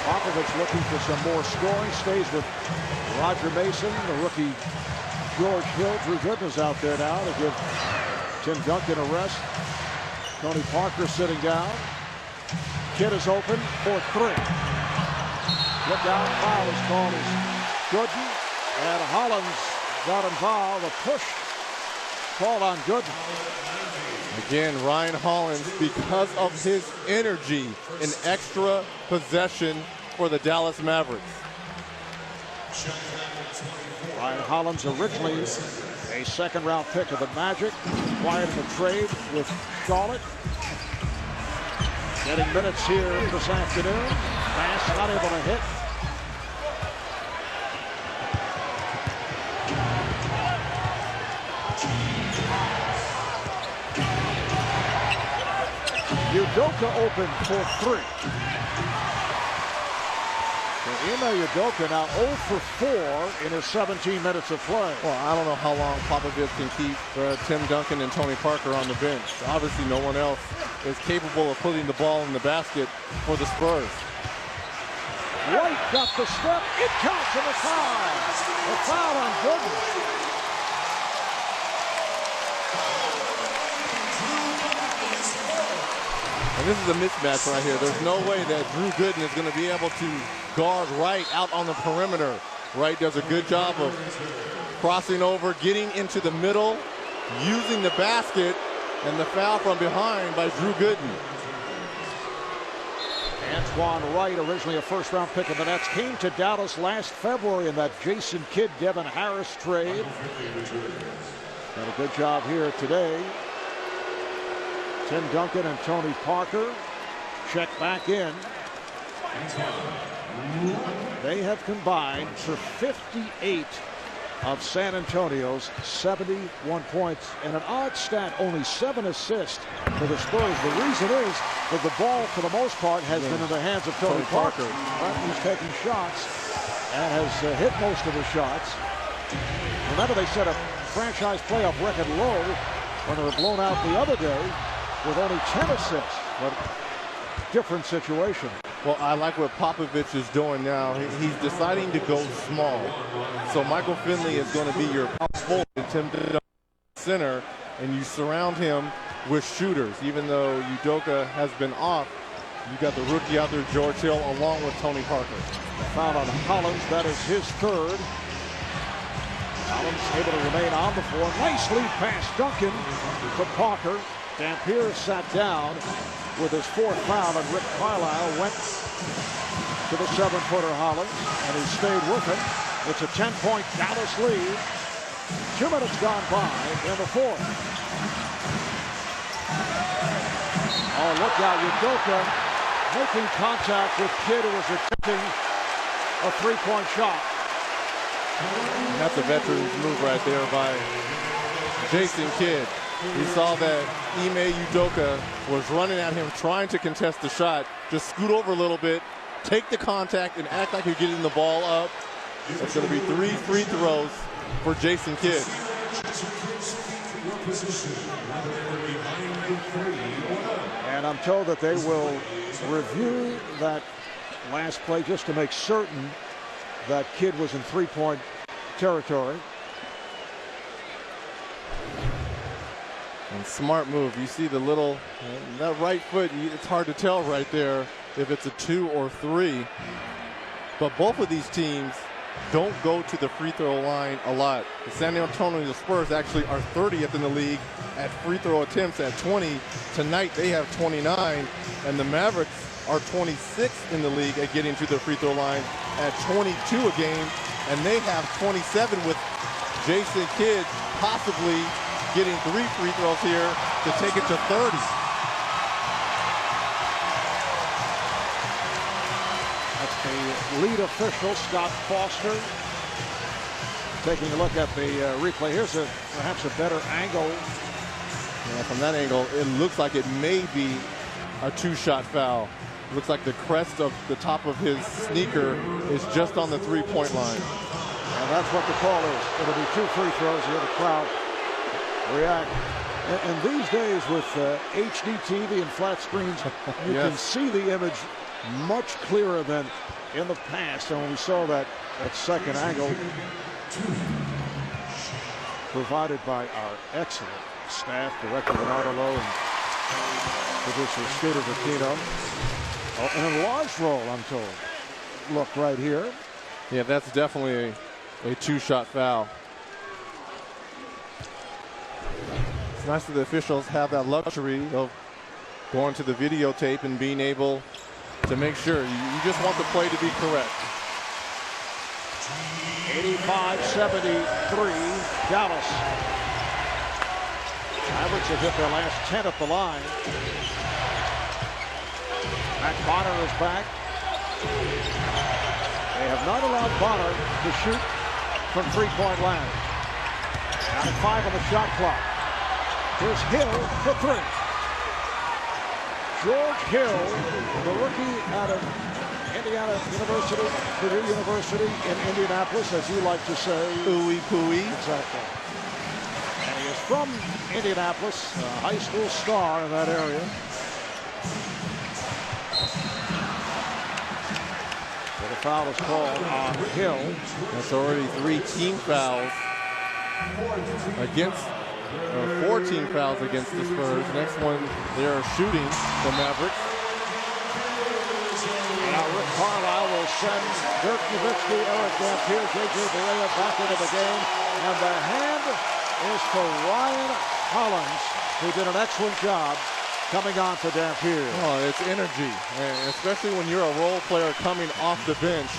Popovich looking for some more scoring. Stays with Roger Mason, the rookie George Hill. Drew Gooden's out there now to give Tim Duncan a rest. Tony Parker sitting down. Kidd is open for 3. Look out, foul is called as Gooden, and Hollins got involved. A push called on Gooden. Again, Ryan Hollins, because of his energy, an extra possession for the Dallas Mavericks. Ryan Hollins, originally a second-round pick of the Magic, acquired in a trade with Charlotte. Getting minutes here this afternoon. Bass not able to hit. Udoka open for 3. The Ime Udoka now 0 for 4 in his 17 minutes of play. Well, I don't know how long Popovich can keep Tim Duncan and Tony Parker on the bench. Obviously, no one else is capable of putting the ball in the basket for the Spurs. White got the step. It counts in the foul. The foul on Gooden. And this is a mismatch right here. There's no way that Drew Gooden is going to be able to guard Wright out on the perimeter. Wright does a good job of crossing over, getting into the middle, using the basket, and the foul from behind by Drew Gooden. Antoine Wright, originally a first-round pick of the Nets, came to Dallas last February in that Jason Kidd, Devin Harris trade. Done a good job here today. Tim Duncan and Tony Parker check back in. They have combined for 58 of San Antonio's 71 points, and an odd stat, only 7 assists for the Spurs. The reason is that the ball, for the most part, has been in the hands of Tony Parker. He's taking shots and has hit most of the shots. Remember, they set a franchise playoff record low when they were blown out the other day with only 10 assists, but different situation. Well, I like what Popovich is doing now. He's deciding to go small. So Michael Finley is going to be your power forward, Tim Duncan center, and you surround him with shooters. Even though Udoka has been off, you got the rookie out there, George Hill, along with Tony Parker. Foul on Hollins, that is his third. Hollins able to remain on the floor. Nice lead pass, Duncan to Parker. Dampier sat down with his fourth foul, and Rick Carlisle went to the 7-footer Hollins, and he stayed with him. It's a 10-point Dallas lead. 2 minutes gone by in the fourth. Oh, look out, Udoka making contact with Kidd, who was attempting a three-point shot. That's a veteran's move right there by Jason Kidd. He saw that Ime Udoka was running at him, trying to contest the shot. Just scoot over a little bit, take the contact, and act like you're getting the ball up. It's going to be 3 free throws for Jason Kidd. And I'm told that they will review that last play just to make certain that Kidd was in three-point territory. And smart move. You see the little, that right foot, it's hard to tell right there if it's a 2 or 3. But both of these teams don't go to the free throw line a lot. The San Antonio Spurs actually are 30th in the league at free throw attempts at 20. Tonight they have 29, and the Mavericks are 26th in the league at getting to the free throw line at 22 a game, and they have 27 with Jason Kidd possibly getting 3 free throws here to take it to 30. That's the lead official, Scott Foster, taking a look at the replay. Here's perhaps a better angle. Yeah, from that angle, it looks like it may be a 2-shot foul. Looks like the crest of the top of his sneaker is just on the 3-point line. And that's what the call is. It'll be 2 free throws. Here the crowd react. And these days with HD TV and flat screens, you Yes. can see the image much clearer than in the past. And when we saw that second angle provided by our excellent staff, Director Bernardo Lowe and producer Scooter Vicino. Oh, an enlarged roll, I'm told. Look right here. Yeah, that's definitely a 2-shot foul. It's nice that the officials have that luxury of going to the videotape and being able to make sure. You just want the play to be correct. 85-73, Dallas. Mavericks have hit their last 10 at the line. Matt Bonner is back. They have not allowed Bonner to shoot from three-point land. Down at 5 on the shot clock. Here's Hill for 3. George Hill, the rookie out of Indiana University, Purdue University in Indianapolis, as you like to say. Ooey pooey. Exactly. And he is from Indianapolis, a high school star in that area. So the foul is called on Hill. That's already 3 team fouls against, 4 team fouls against the Spurs. Next one, they are shooting the Mavericks. Now Rick Carlisle will send Dirk Nowitzki, Eric Dampier, J.J. Barea back into the game. And the hand is for Ryan Hollins, who did an excellent job coming on for Dampier. Oh, it's energy, and especially when you're a role player coming off the bench.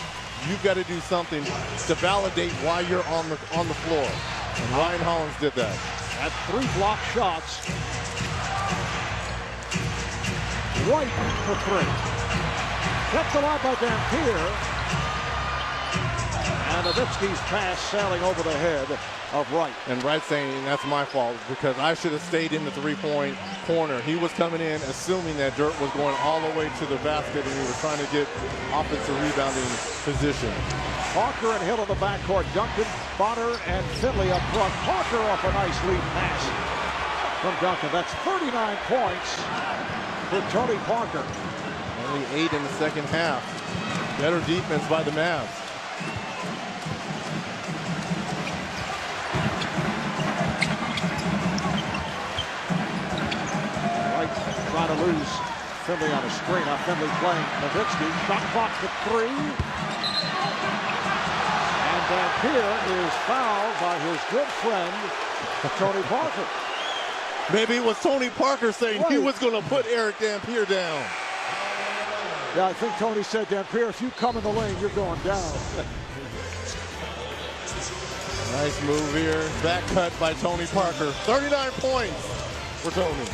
You've got to do something to validate why you're on the floor. And Ryan Hollins did that. At 3 block shots. White for 3. Kept alive by Dampier. And Nowitzki's pass sailing over the head of Wright. And Wright saying that's my fault because I should have stayed in the 3-point corner. He was coming in assuming that Dirk was going all the way to the basket and he was trying to get offensive rebounding position. Parker and Hill in the backcourt. Duncan, Bonner, and Finley up front. Parker off a nice lead pass from Duncan. That's 39 points for Tony Parker. Only 8 in the second half. Better defense by the Mavs. Wright trying to lose Finley on a screen. Now Finley playing Nowitzki. Shot clock to 3. And Dampier is fouled by his good friend, Tony Parker. Maybe it was Tony Parker saying he was going to put Eric Dampier down. Yeah, I think Tony said, Dampier, if you come in the lane, you're going down. Nice move here. Back cut by Tony Parker. 39 points for Tony.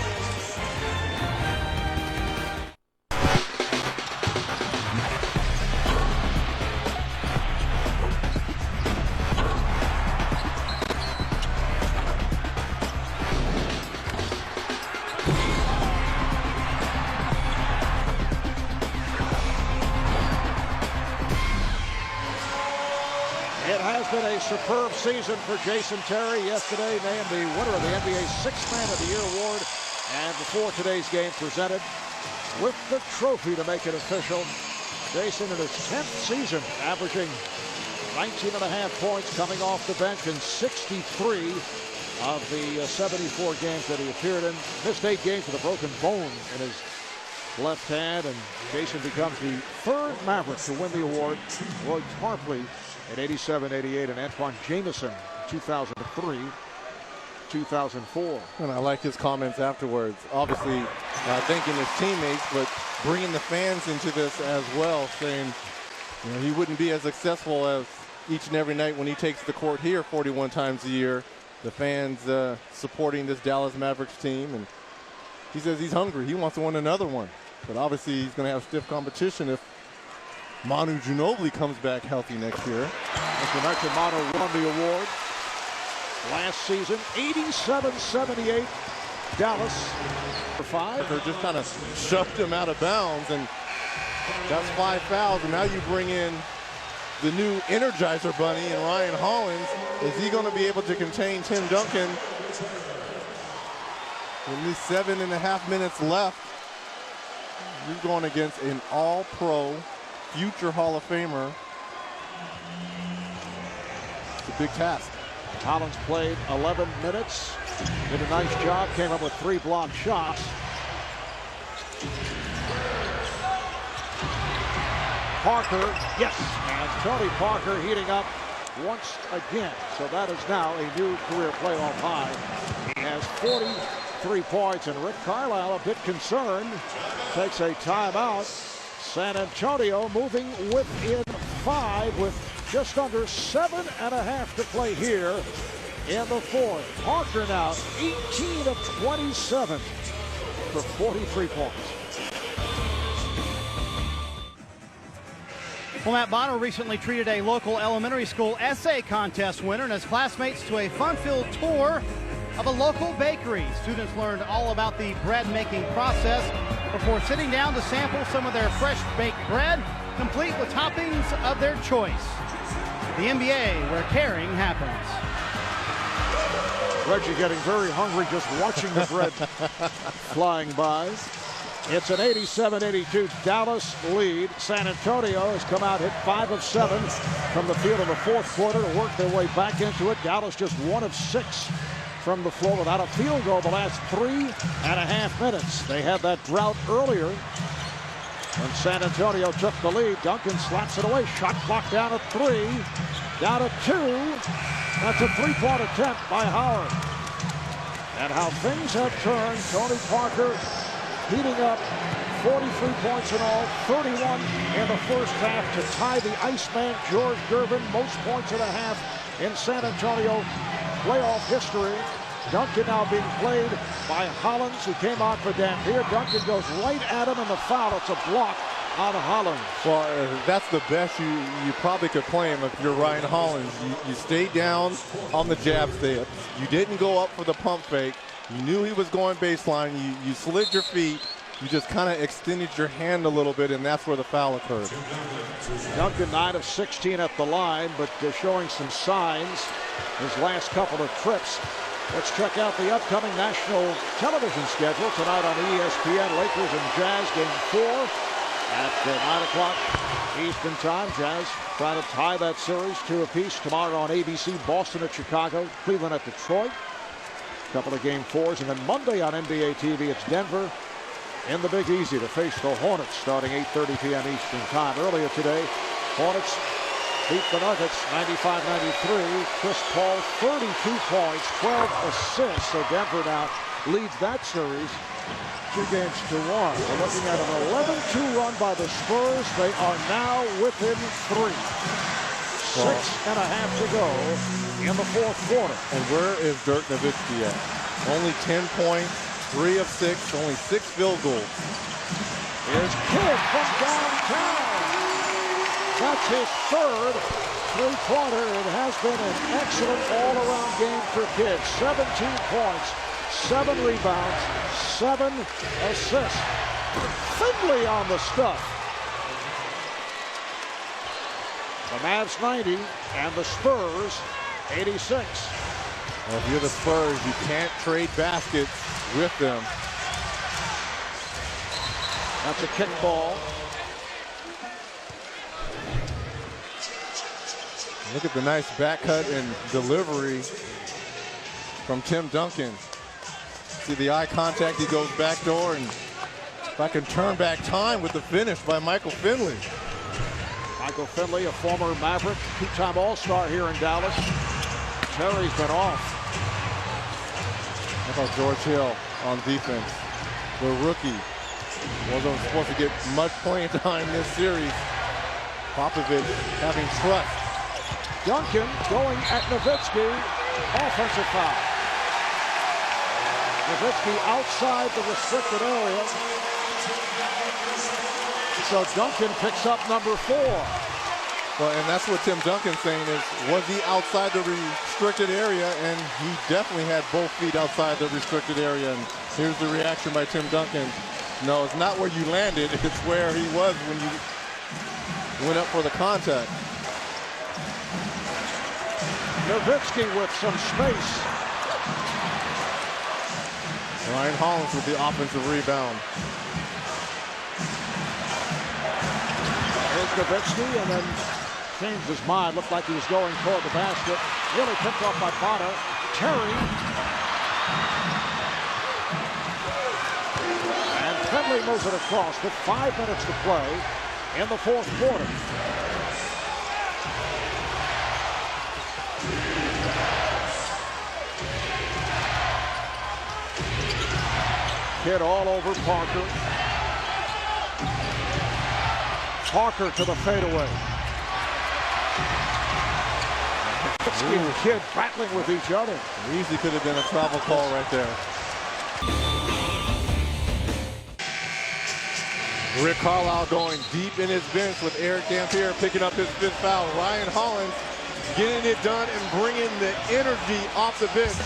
Been a superb season for Jason Terry. Yesterday named the winner of the NBA Sixth Man of the Year award, and before today's game presented with the trophy to make it official. Jason in his 10th season averaging 19.5 points coming off the bench in 63 of the 74 games that he appeared in. Missed 8 games with a broken bone in his left hand, and Jason becomes the 3rd Maverick to win the award. Roy Tarpley in 87-88 and Antoine Jameson 2003, 2004. And I like his comments afterwards. Obviously thanking his teammates, but bringing the fans into this as well, saying he wouldn't be as successful as each and every night when he takes the court here 41 times a year. The fans supporting this Dallas Mavericks team, and he says he's hungry. He wants to win another one. But obviously he's going to have stiff competition if Manu Ginobili comes back healthy next year. As you mentioned, Manu won the award last season, 87-78, Dallas for 5. They just kind of shoved him out of bounds, and that's 5 fouls. And now you bring in the new Energizer Bunny and Ryan Hollins. Is he going to be able to contain Tim Duncan? Only 7.5 minutes left. You're going against an all-pro, future Hall of Famer. It's a big task. Hollins played 11 minutes, did a nice job, came up with 3 blocked shots. Parker, yes, and Tony Parker heating up once again. So that is now a new career playoff high. He has 43 points, and Rick Carlisle a bit concerned, takes a timeout. San Antonio moving within 5 with just under 7.5 to play here in the 4th. Parker now 18 of 27 for 43 points. Well, Matt Bonner recently treated a local elementary school essay contest winner and his classmates to a fun-filled tour of a local bakery. Students learned all about the bread making process before sitting down to sample some of their fresh baked bread. complete with toppings of their choice. The NBA, where caring happens. Reggie getting very hungry just watching the bread flying by. It's an 87-82 Dallas lead. San Antonio has come out, hit 5 of 7 from the field in the fourth quarter to work their way back into it. Dallas just 1 of 6 from the floor without a field goal the last 3.5 minutes. They had that drought earlier when San Antonio took the lead. Duncan slaps it away. Shot clock down at 3. Down to 2. That's a 3-point attempt by Howard. And how things have turned. Tony Parker heating up, 43 points in all, 31 in the first half to tie the Iceman George Gervin, most points in a half in San Antonio playoff history. Duncan now being played by Hollins, who came out for Dampier. Duncan goes right at him in the foul. It's a block on Hollins. Well, that's the best you probably could play him if you're Ryan Hollins. You stayed down on the jab step. You didn't go up for the pump fake. You knew he was going baseline. You slid your feet. You just kind of extended your hand a little bit, and that's where the foul occurred. Duncan 9 of 16 at the line, but showing some signs his last couple of trips. Let's check out the upcoming national television schedule tonight on ESPN. Lakers and Jazz game 4 at 9 o'clock Eastern time. Jazz trying to tie that series 2 apiece. Tomorrow on ABC, Boston at Chicago, Cleveland at Detroit. Couple of game 4s, and then Monday on NBA TV, it's Denver in the Big Easy to face the Hornets starting 8:30 p.m. Eastern time. Earlier today, Hornets beat the Nuggets 95-93. Chris Paul 32 points, 12 assists. So Denver now leads that series 2 games to 1. We're looking at an 11-2 run by the Spurs. They are now within 3. 6.5 to go in the fourth quarter. And where is Dirk Nowitzki at? Only 10 points, 3 of 6, only 6 field goals. Here's Kidd from downtown. That's his 3rd three-pointer. It has been an excellent all-around game for Kidd. 17 points, 7 rebounds, 7 assists. Finley on the stuff. The Mavs 90 and the Spurs 86. Well, if you're the Spurs, you can't trade baskets with them. That's a kick ball. Look at the nice back cut and delivery from Tim Duncan. See the eye contact, he goes back door, and if I can turn back time with the finish by Michael Finley. Michael Finley, a former Maverick, 2-time All-Star here in Dallas. Terry's been off. How about George Hill on defense? The rookie wasn't supposed to get much playing time this series. Popovich having trust. Duncan going at Nowitzki. Offensive foul. Nowitzki outside the restricted area. So Duncan picks up number 4. Well, and that's what Tim Duncan's saying is, was he outside the restricted area? And he definitely had both feet outside the restricted area. And here's the reaction by Tim Duncan. No, it's not where you landed. It's where he was when you went up for the contact. Nowitzki with some space. Ryan Hollins with the offensive rebound. Here's Nowitzki, and then changed his mind. Looked like he was going toward the basket. Really picked off by Potter. Terry. And Finley moves it across with 5 minutes to play in the fourth quarter. Kidd all over Parker. Parker to the fadeaway. Nowitzki and Kidd battling with each other. Easy could have been a travel call right there. Rick Carlisle going deep in his bench with Eric Dampier picking up his 5th foul. Ryan Hollins getting it done and bringing the energy off the bench,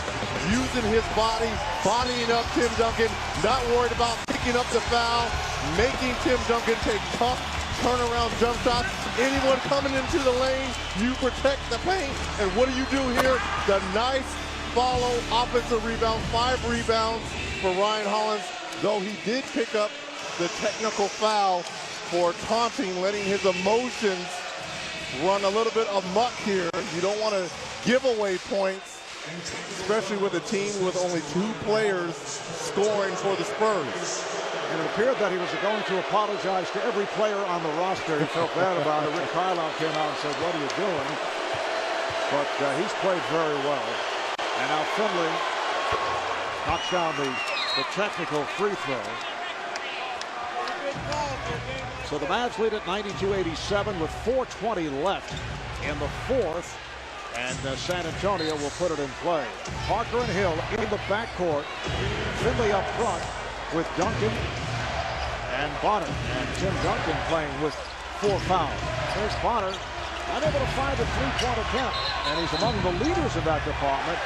using his body, bodying up Tim Duncan, not worried about picking up the foul, making Tim Duncan take tough turnaround jump shots. Anyone coming into the lane, you protect the paint. And what do you do here? The nice follow offensive rebound, 5 rebounds for Ryan Hollins, though he did pick up the technical foul for taunting, letting his emotions run a little bit amok here. You don't want to give away points, especially with a team with only 2 players scoring for the Spurs. And it appeared that he was going to apologize to every player on the roster. He felt bad about it. Rick Carlisle came out and said, "What are you doing?" But he's played very well. And now Finley knocks down the technical free throw. So the Mavs lead at 92-87 with 4:20 left in the fourth. And San Antonio will put it in play. Parker and Hill in the backcourt. Finley up front with Duncan and Bonner. And Tim Duncan playing with 4 fouls. There's Bonner, unable to find a 3-point attempt. And he's among the leaders in that department.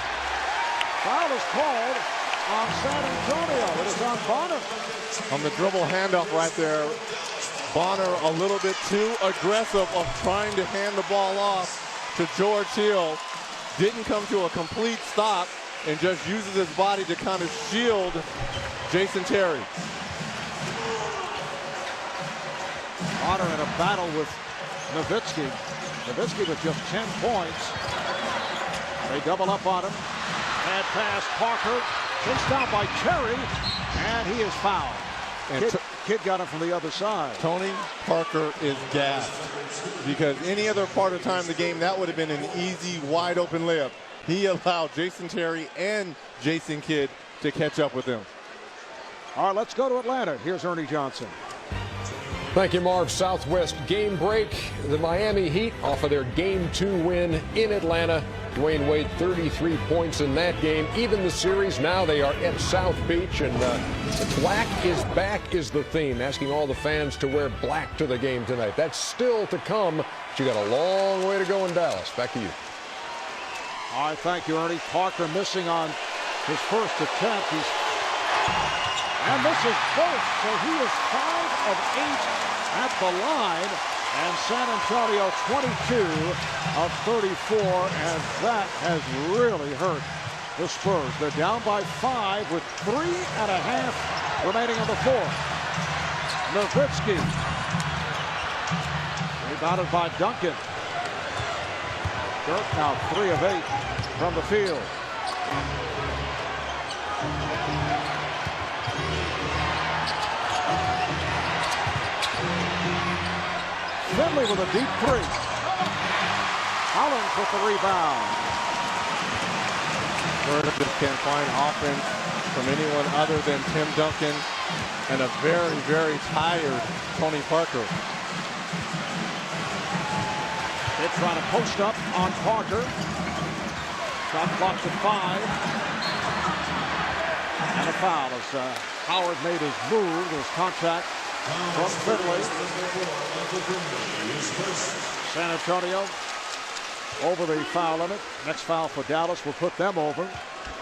Foul is called on San Antonio. It is on Bonner. On the dribble handoff right there, Bonner a little bit too aggressive of trying to hand the ball off to George Hill. Didn't come to a complete stop and just uses his body to kind of shield Jason Terry. Bonner in a battle with Nowitzki. Nowitzki with just 10 points. They double up on him. Bad pass, Parker. Chased down by Terry. And he is fouled. And Kid got him from the other side. Tony Parker is gassed because any other part of the time of the game, that would have been an easy, wide open layup. He allowed Jason Terry and Jason Kidd to catch up with him. All right, let's go to Atlanta. Here's Ernie Johnson. Thank you, Marv. Southwest game break. The Miami Heat off of their Game 2 win in Atlanta. Dwayne Wade, 33 points in that game. Even the series, now they are at South Beach. And black is back is the theme. Asking all the fans to wear black to the game tonight. That's still to come. But you got a long way to go in Dallas. Back to you. All right, thank you, Ernie. Parker missing on his first attempt. And misses both. So he is 5 of 8 at the line. And San Antonio 22 of 34. And that has really hurt the Spurs. They're down by 5 with 3.5 remaining in the fourth. Nowitzki. Rebounded by Duncan. Dirk now 3 of 8 from the field. Finley with a deep 3. Hollins with the rebound. Spurs can't find offense from anyone other than Tim Duncan and a very, very tired Tony Parker. They try to post up on Parker. Shot clock to 5. And a foul as Howard made his move. There's contact from Finley. San Antonio over the foul limit. Next foul for Dallas will put them over.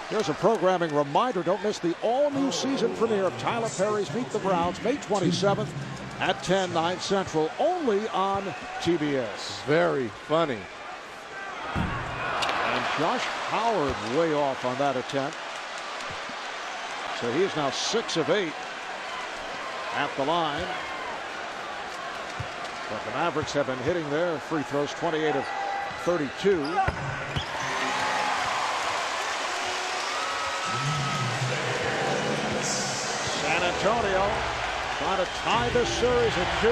Here's a programming reminder. Don't miss the all-new season premiere of Tyler Perry's Meet the Browns, May 27th at 10, 9 Central, only on TBS. Very funny. And Josh Howard way off on that attempt. So he is now 6 of 8 at the line. But the Mavericks have been hitting their free throws, 28 of 32. San Antonio trying to tie this series at 2.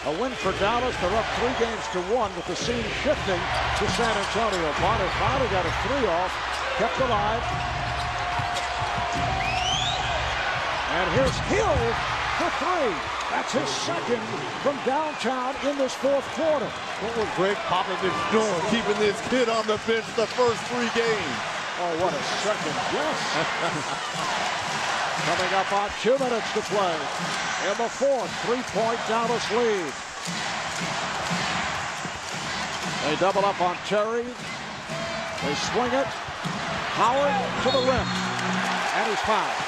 A win for Dallas. They're up 3 games to 1 with the scene shifting to San Antonio. Bonner finally got a 3 off, kept alive. And here's Hill for 3. That's his second from downtown in this fourth quarter. What was Greg Popovich doing, keeping this kid on the bench the first 3 games? Oh, what a second guess. Coming up on 2 minutes to play in the fourth. 3-point Dallas lead. They double up on Terry. They swing it. Howard to the rim. And he's fouled.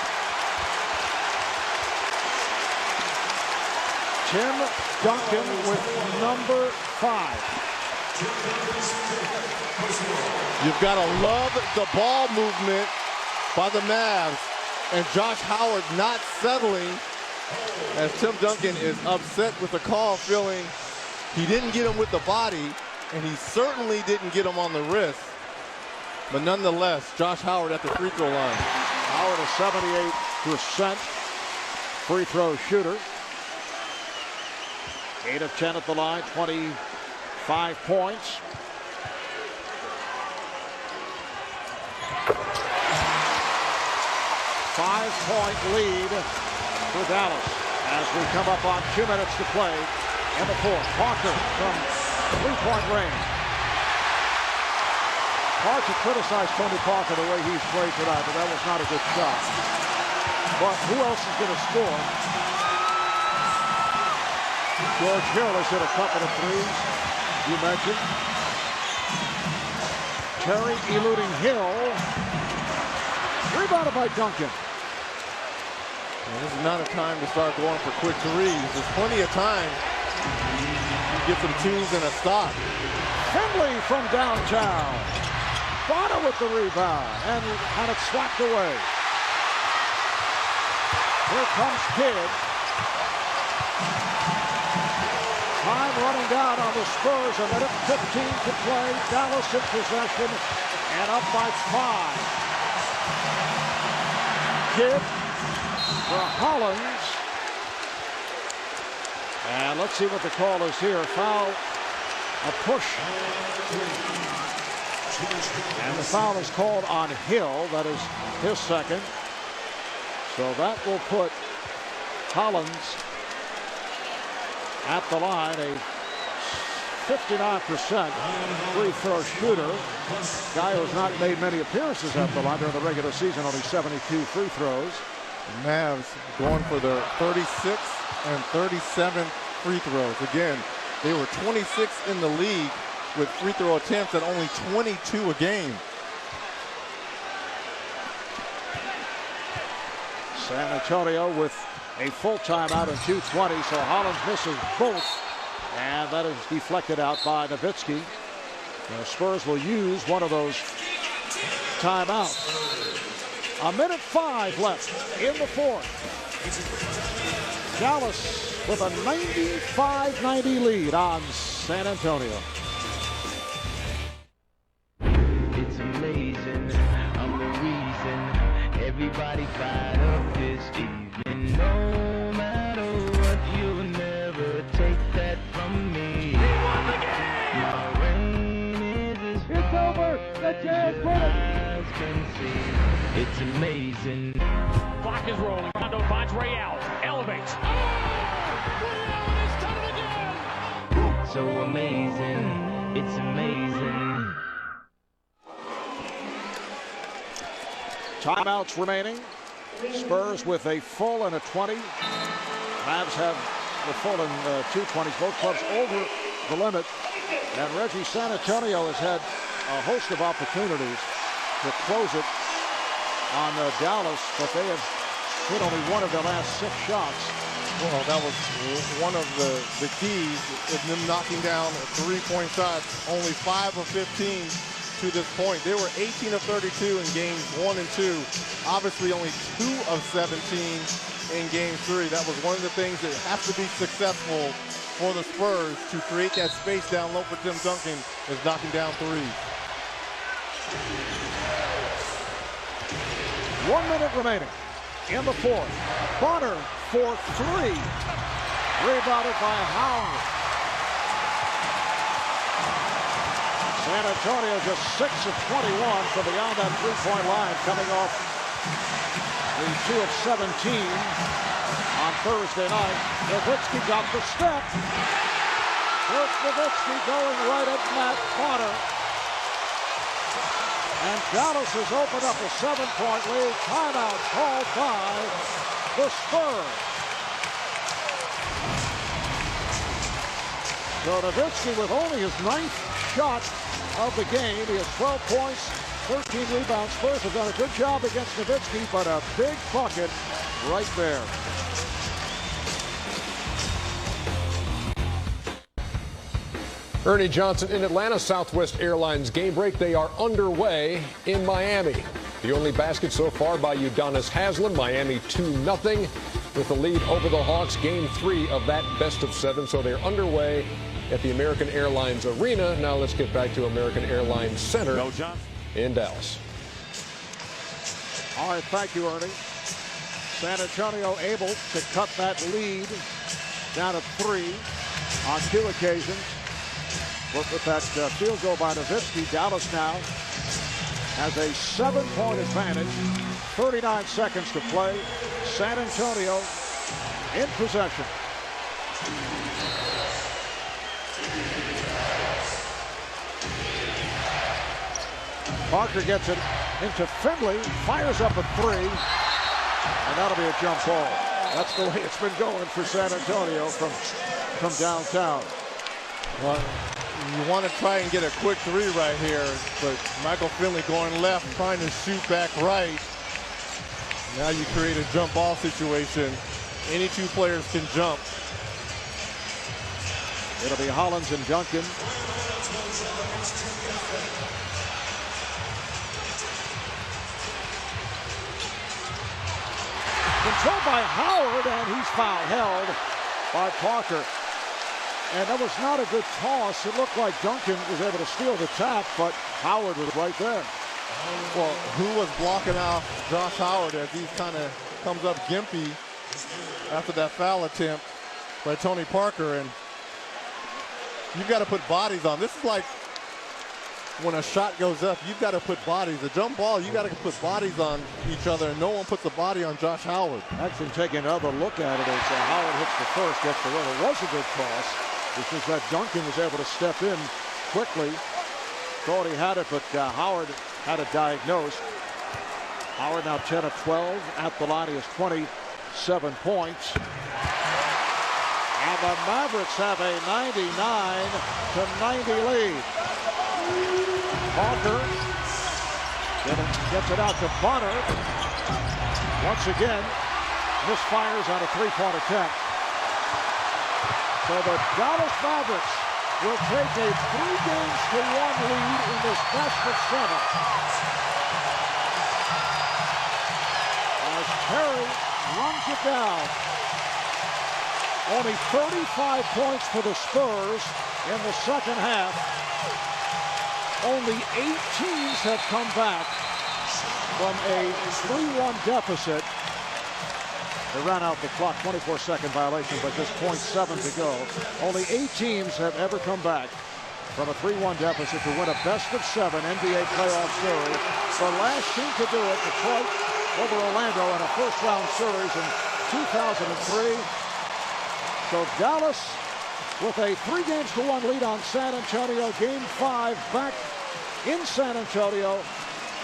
Tim Duncan with number 5. You've got to love the ball movement by the Mavs, and Josh Howard not settling as Tim Duncan is upset with the call, feeling he didn't get him with the body, and he certainly didn't get him on the wrist. But nonetheless, Josh Howard at the free throw line. Howard a 78% free throw shooter. 8 of 10 at the line, 25 points. Five-point lead for Dallas as we come up on 2 minutes to play in the fourth. Parker from 3-point range. Hard to criticize Tony Parker the way he's played tonight, but that was not a good shot. But who else is going to score? George Hill has hit a couple of threes, you mentioned. Terry eluding Hill. Rebounded by Duncan. Well, this is not a time to start going for quick threes. There's plenty of time. You get some twos and a stop. Finley from downtown. Bonner with the rebound and had it slapped away. Here comes Kidd. Time running down on the Spurs. A minute 15 to play. Dallas in possession and up by 5. Kidd for Hollins. And let's see what the call is here. Foul, a push. And the foul is called on Hill. That is his second. So that will put Hollins at the line, a 59% free throw shooter. Guy who has not made many appearances at the line during the regular season, only 72 free throws. The Mavs going for their 36th and 37th free throws. Again, they were 26th in the league with free throw attempts at only 22 a game. San Antonio with a full timeout in 2:20, so Hollins misses both, and that is deflected out by Nowitzki. The Spurs will use one of those timeouts. A minute 5 left in the fourth. Dallas with a 95-90 lead on San Antonio. It's amazing, I'm the reason everybody fired up this evening. No matter what, you'll never take that from me. He won the game! My reign is as it's over! The Jazz win it! Can see. It's amazing. Clock is rolling. Rondo finds Ray out. Elevates. So amazing. It's amazing. Timeouts remaining. Spurs with a full and a 20. Mavs have the full and 2 20s. Both clubs over the limit. And Reggie, San Antonio has had a host of opportunities to close it on Dallas, but they have hit only one of their last 6 shots. Well, that was one of the keys in them knocking down 3-point shots. Only 5 of 15 to this point. They were 18 of 32 in games 1 and 2. Obviously, only 2 of 17 in game 3. That was one of the things that has to be successful for the Spurs to create that space down low for Tim Duncan is knocking down 3s. 1 minute remaining in the fourth. Bonner for 3. Rebounded by Howard. San Antonio just 6 of 21 from beyond that 3-point line, coming off the 2 of 17 on Thursday night. Nowitzki got the step. Nowitzki going right at Matt Bonner. And Dallas has opened up a 7-point lead. Timeout called by the Spurs. So Nowitzki with only his 9th shot of the game. He has 12 points, 13 rebounds. Spurs have done a good job against Nowitzki, but a big bucket right there. Ernie Johnson in Atlanta. Southwest Airlines game break. They are underway in Miami. The only basket so far by Udonis Haslem. Miami 2-0 with the lead over the Hawks. Game 3 of that best of 7. So they're underway at the American Airlines Arena. Now let's get back to American Airlines Center in Dallas. All right, thank you, Ernie. San Antonio able to cut that lead down to 3 on 2 occasions. But with that field goal by Nowitzki, Dallas now has a 7-point advantage. 39 seconds to play. San Antonio in possession. Parker gets it into Finley, fires up a 3, and that'll be a jump ball. That's the way it's been going for San Antonio from downtown. Well, you want to try and get a quick 3 right here, but Michael Finley going left, trying to shoot back right. Now you create a jump ball situation. Any 2 players can jump. It'll be Hollins and Duncan. Controlled by Howard, and he's foul held by Parker. And that was not a good toss. It looked like Duncan was able to steal the tap, but Howard was right there. Well, who was blocking off Josh Howard as he kind of comes up gimpy after that foul attempt by Tony Parker? And you've got to put bodies on. This is like when a shot goes up, you've got to put bodies. A jump ball, you got to put bodies on each other, and no one puts a body on Josh Howard. Actually taking another look at it as Howard hits the first, gets the rim. It was a good toss. It's just that Duncan was able to step in quickly. Thought he had it, but Howard had it diagnosed. Howard now 10 of 12 at the line. He has 27 points. And the Mavericks have a 99-90 lead. Parker gets it out to Bonner. Once again, misfires on a 3-point attempt. So the Dallas Mavericks will take a 3-1 lead in this best of 7. As Perry runs it down. Only 35 points for the Spurs in the second half. Only 8 teams have come back from a 3-1 deficit. They ran out the clock, 24-second violation, but just 0.7 to go. Only 8 teams have ever come back from a 3-1 deficit to win a best of 7 NBA playoff series. The last team to do it, Detroit over Orlando in a first-round series in 2003. So Dallas with a 3-1 lead on San Antonio. Game 5 back in San Antonio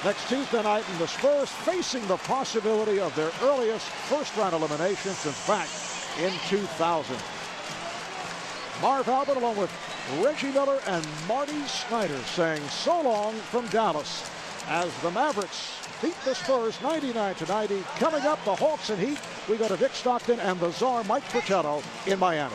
next Tuesday night, and the Spurs facing the possibility of their earliest first-round elimination since back in 2000. Marv Albert along with Reggie Miller and Marty Snyder saying so long from Dallas as the Mavericks beat the Spurs 99-90. Coming up, the Hawks and Heat. We go to Dick Stockton and the czar Mike Fratello in Miami.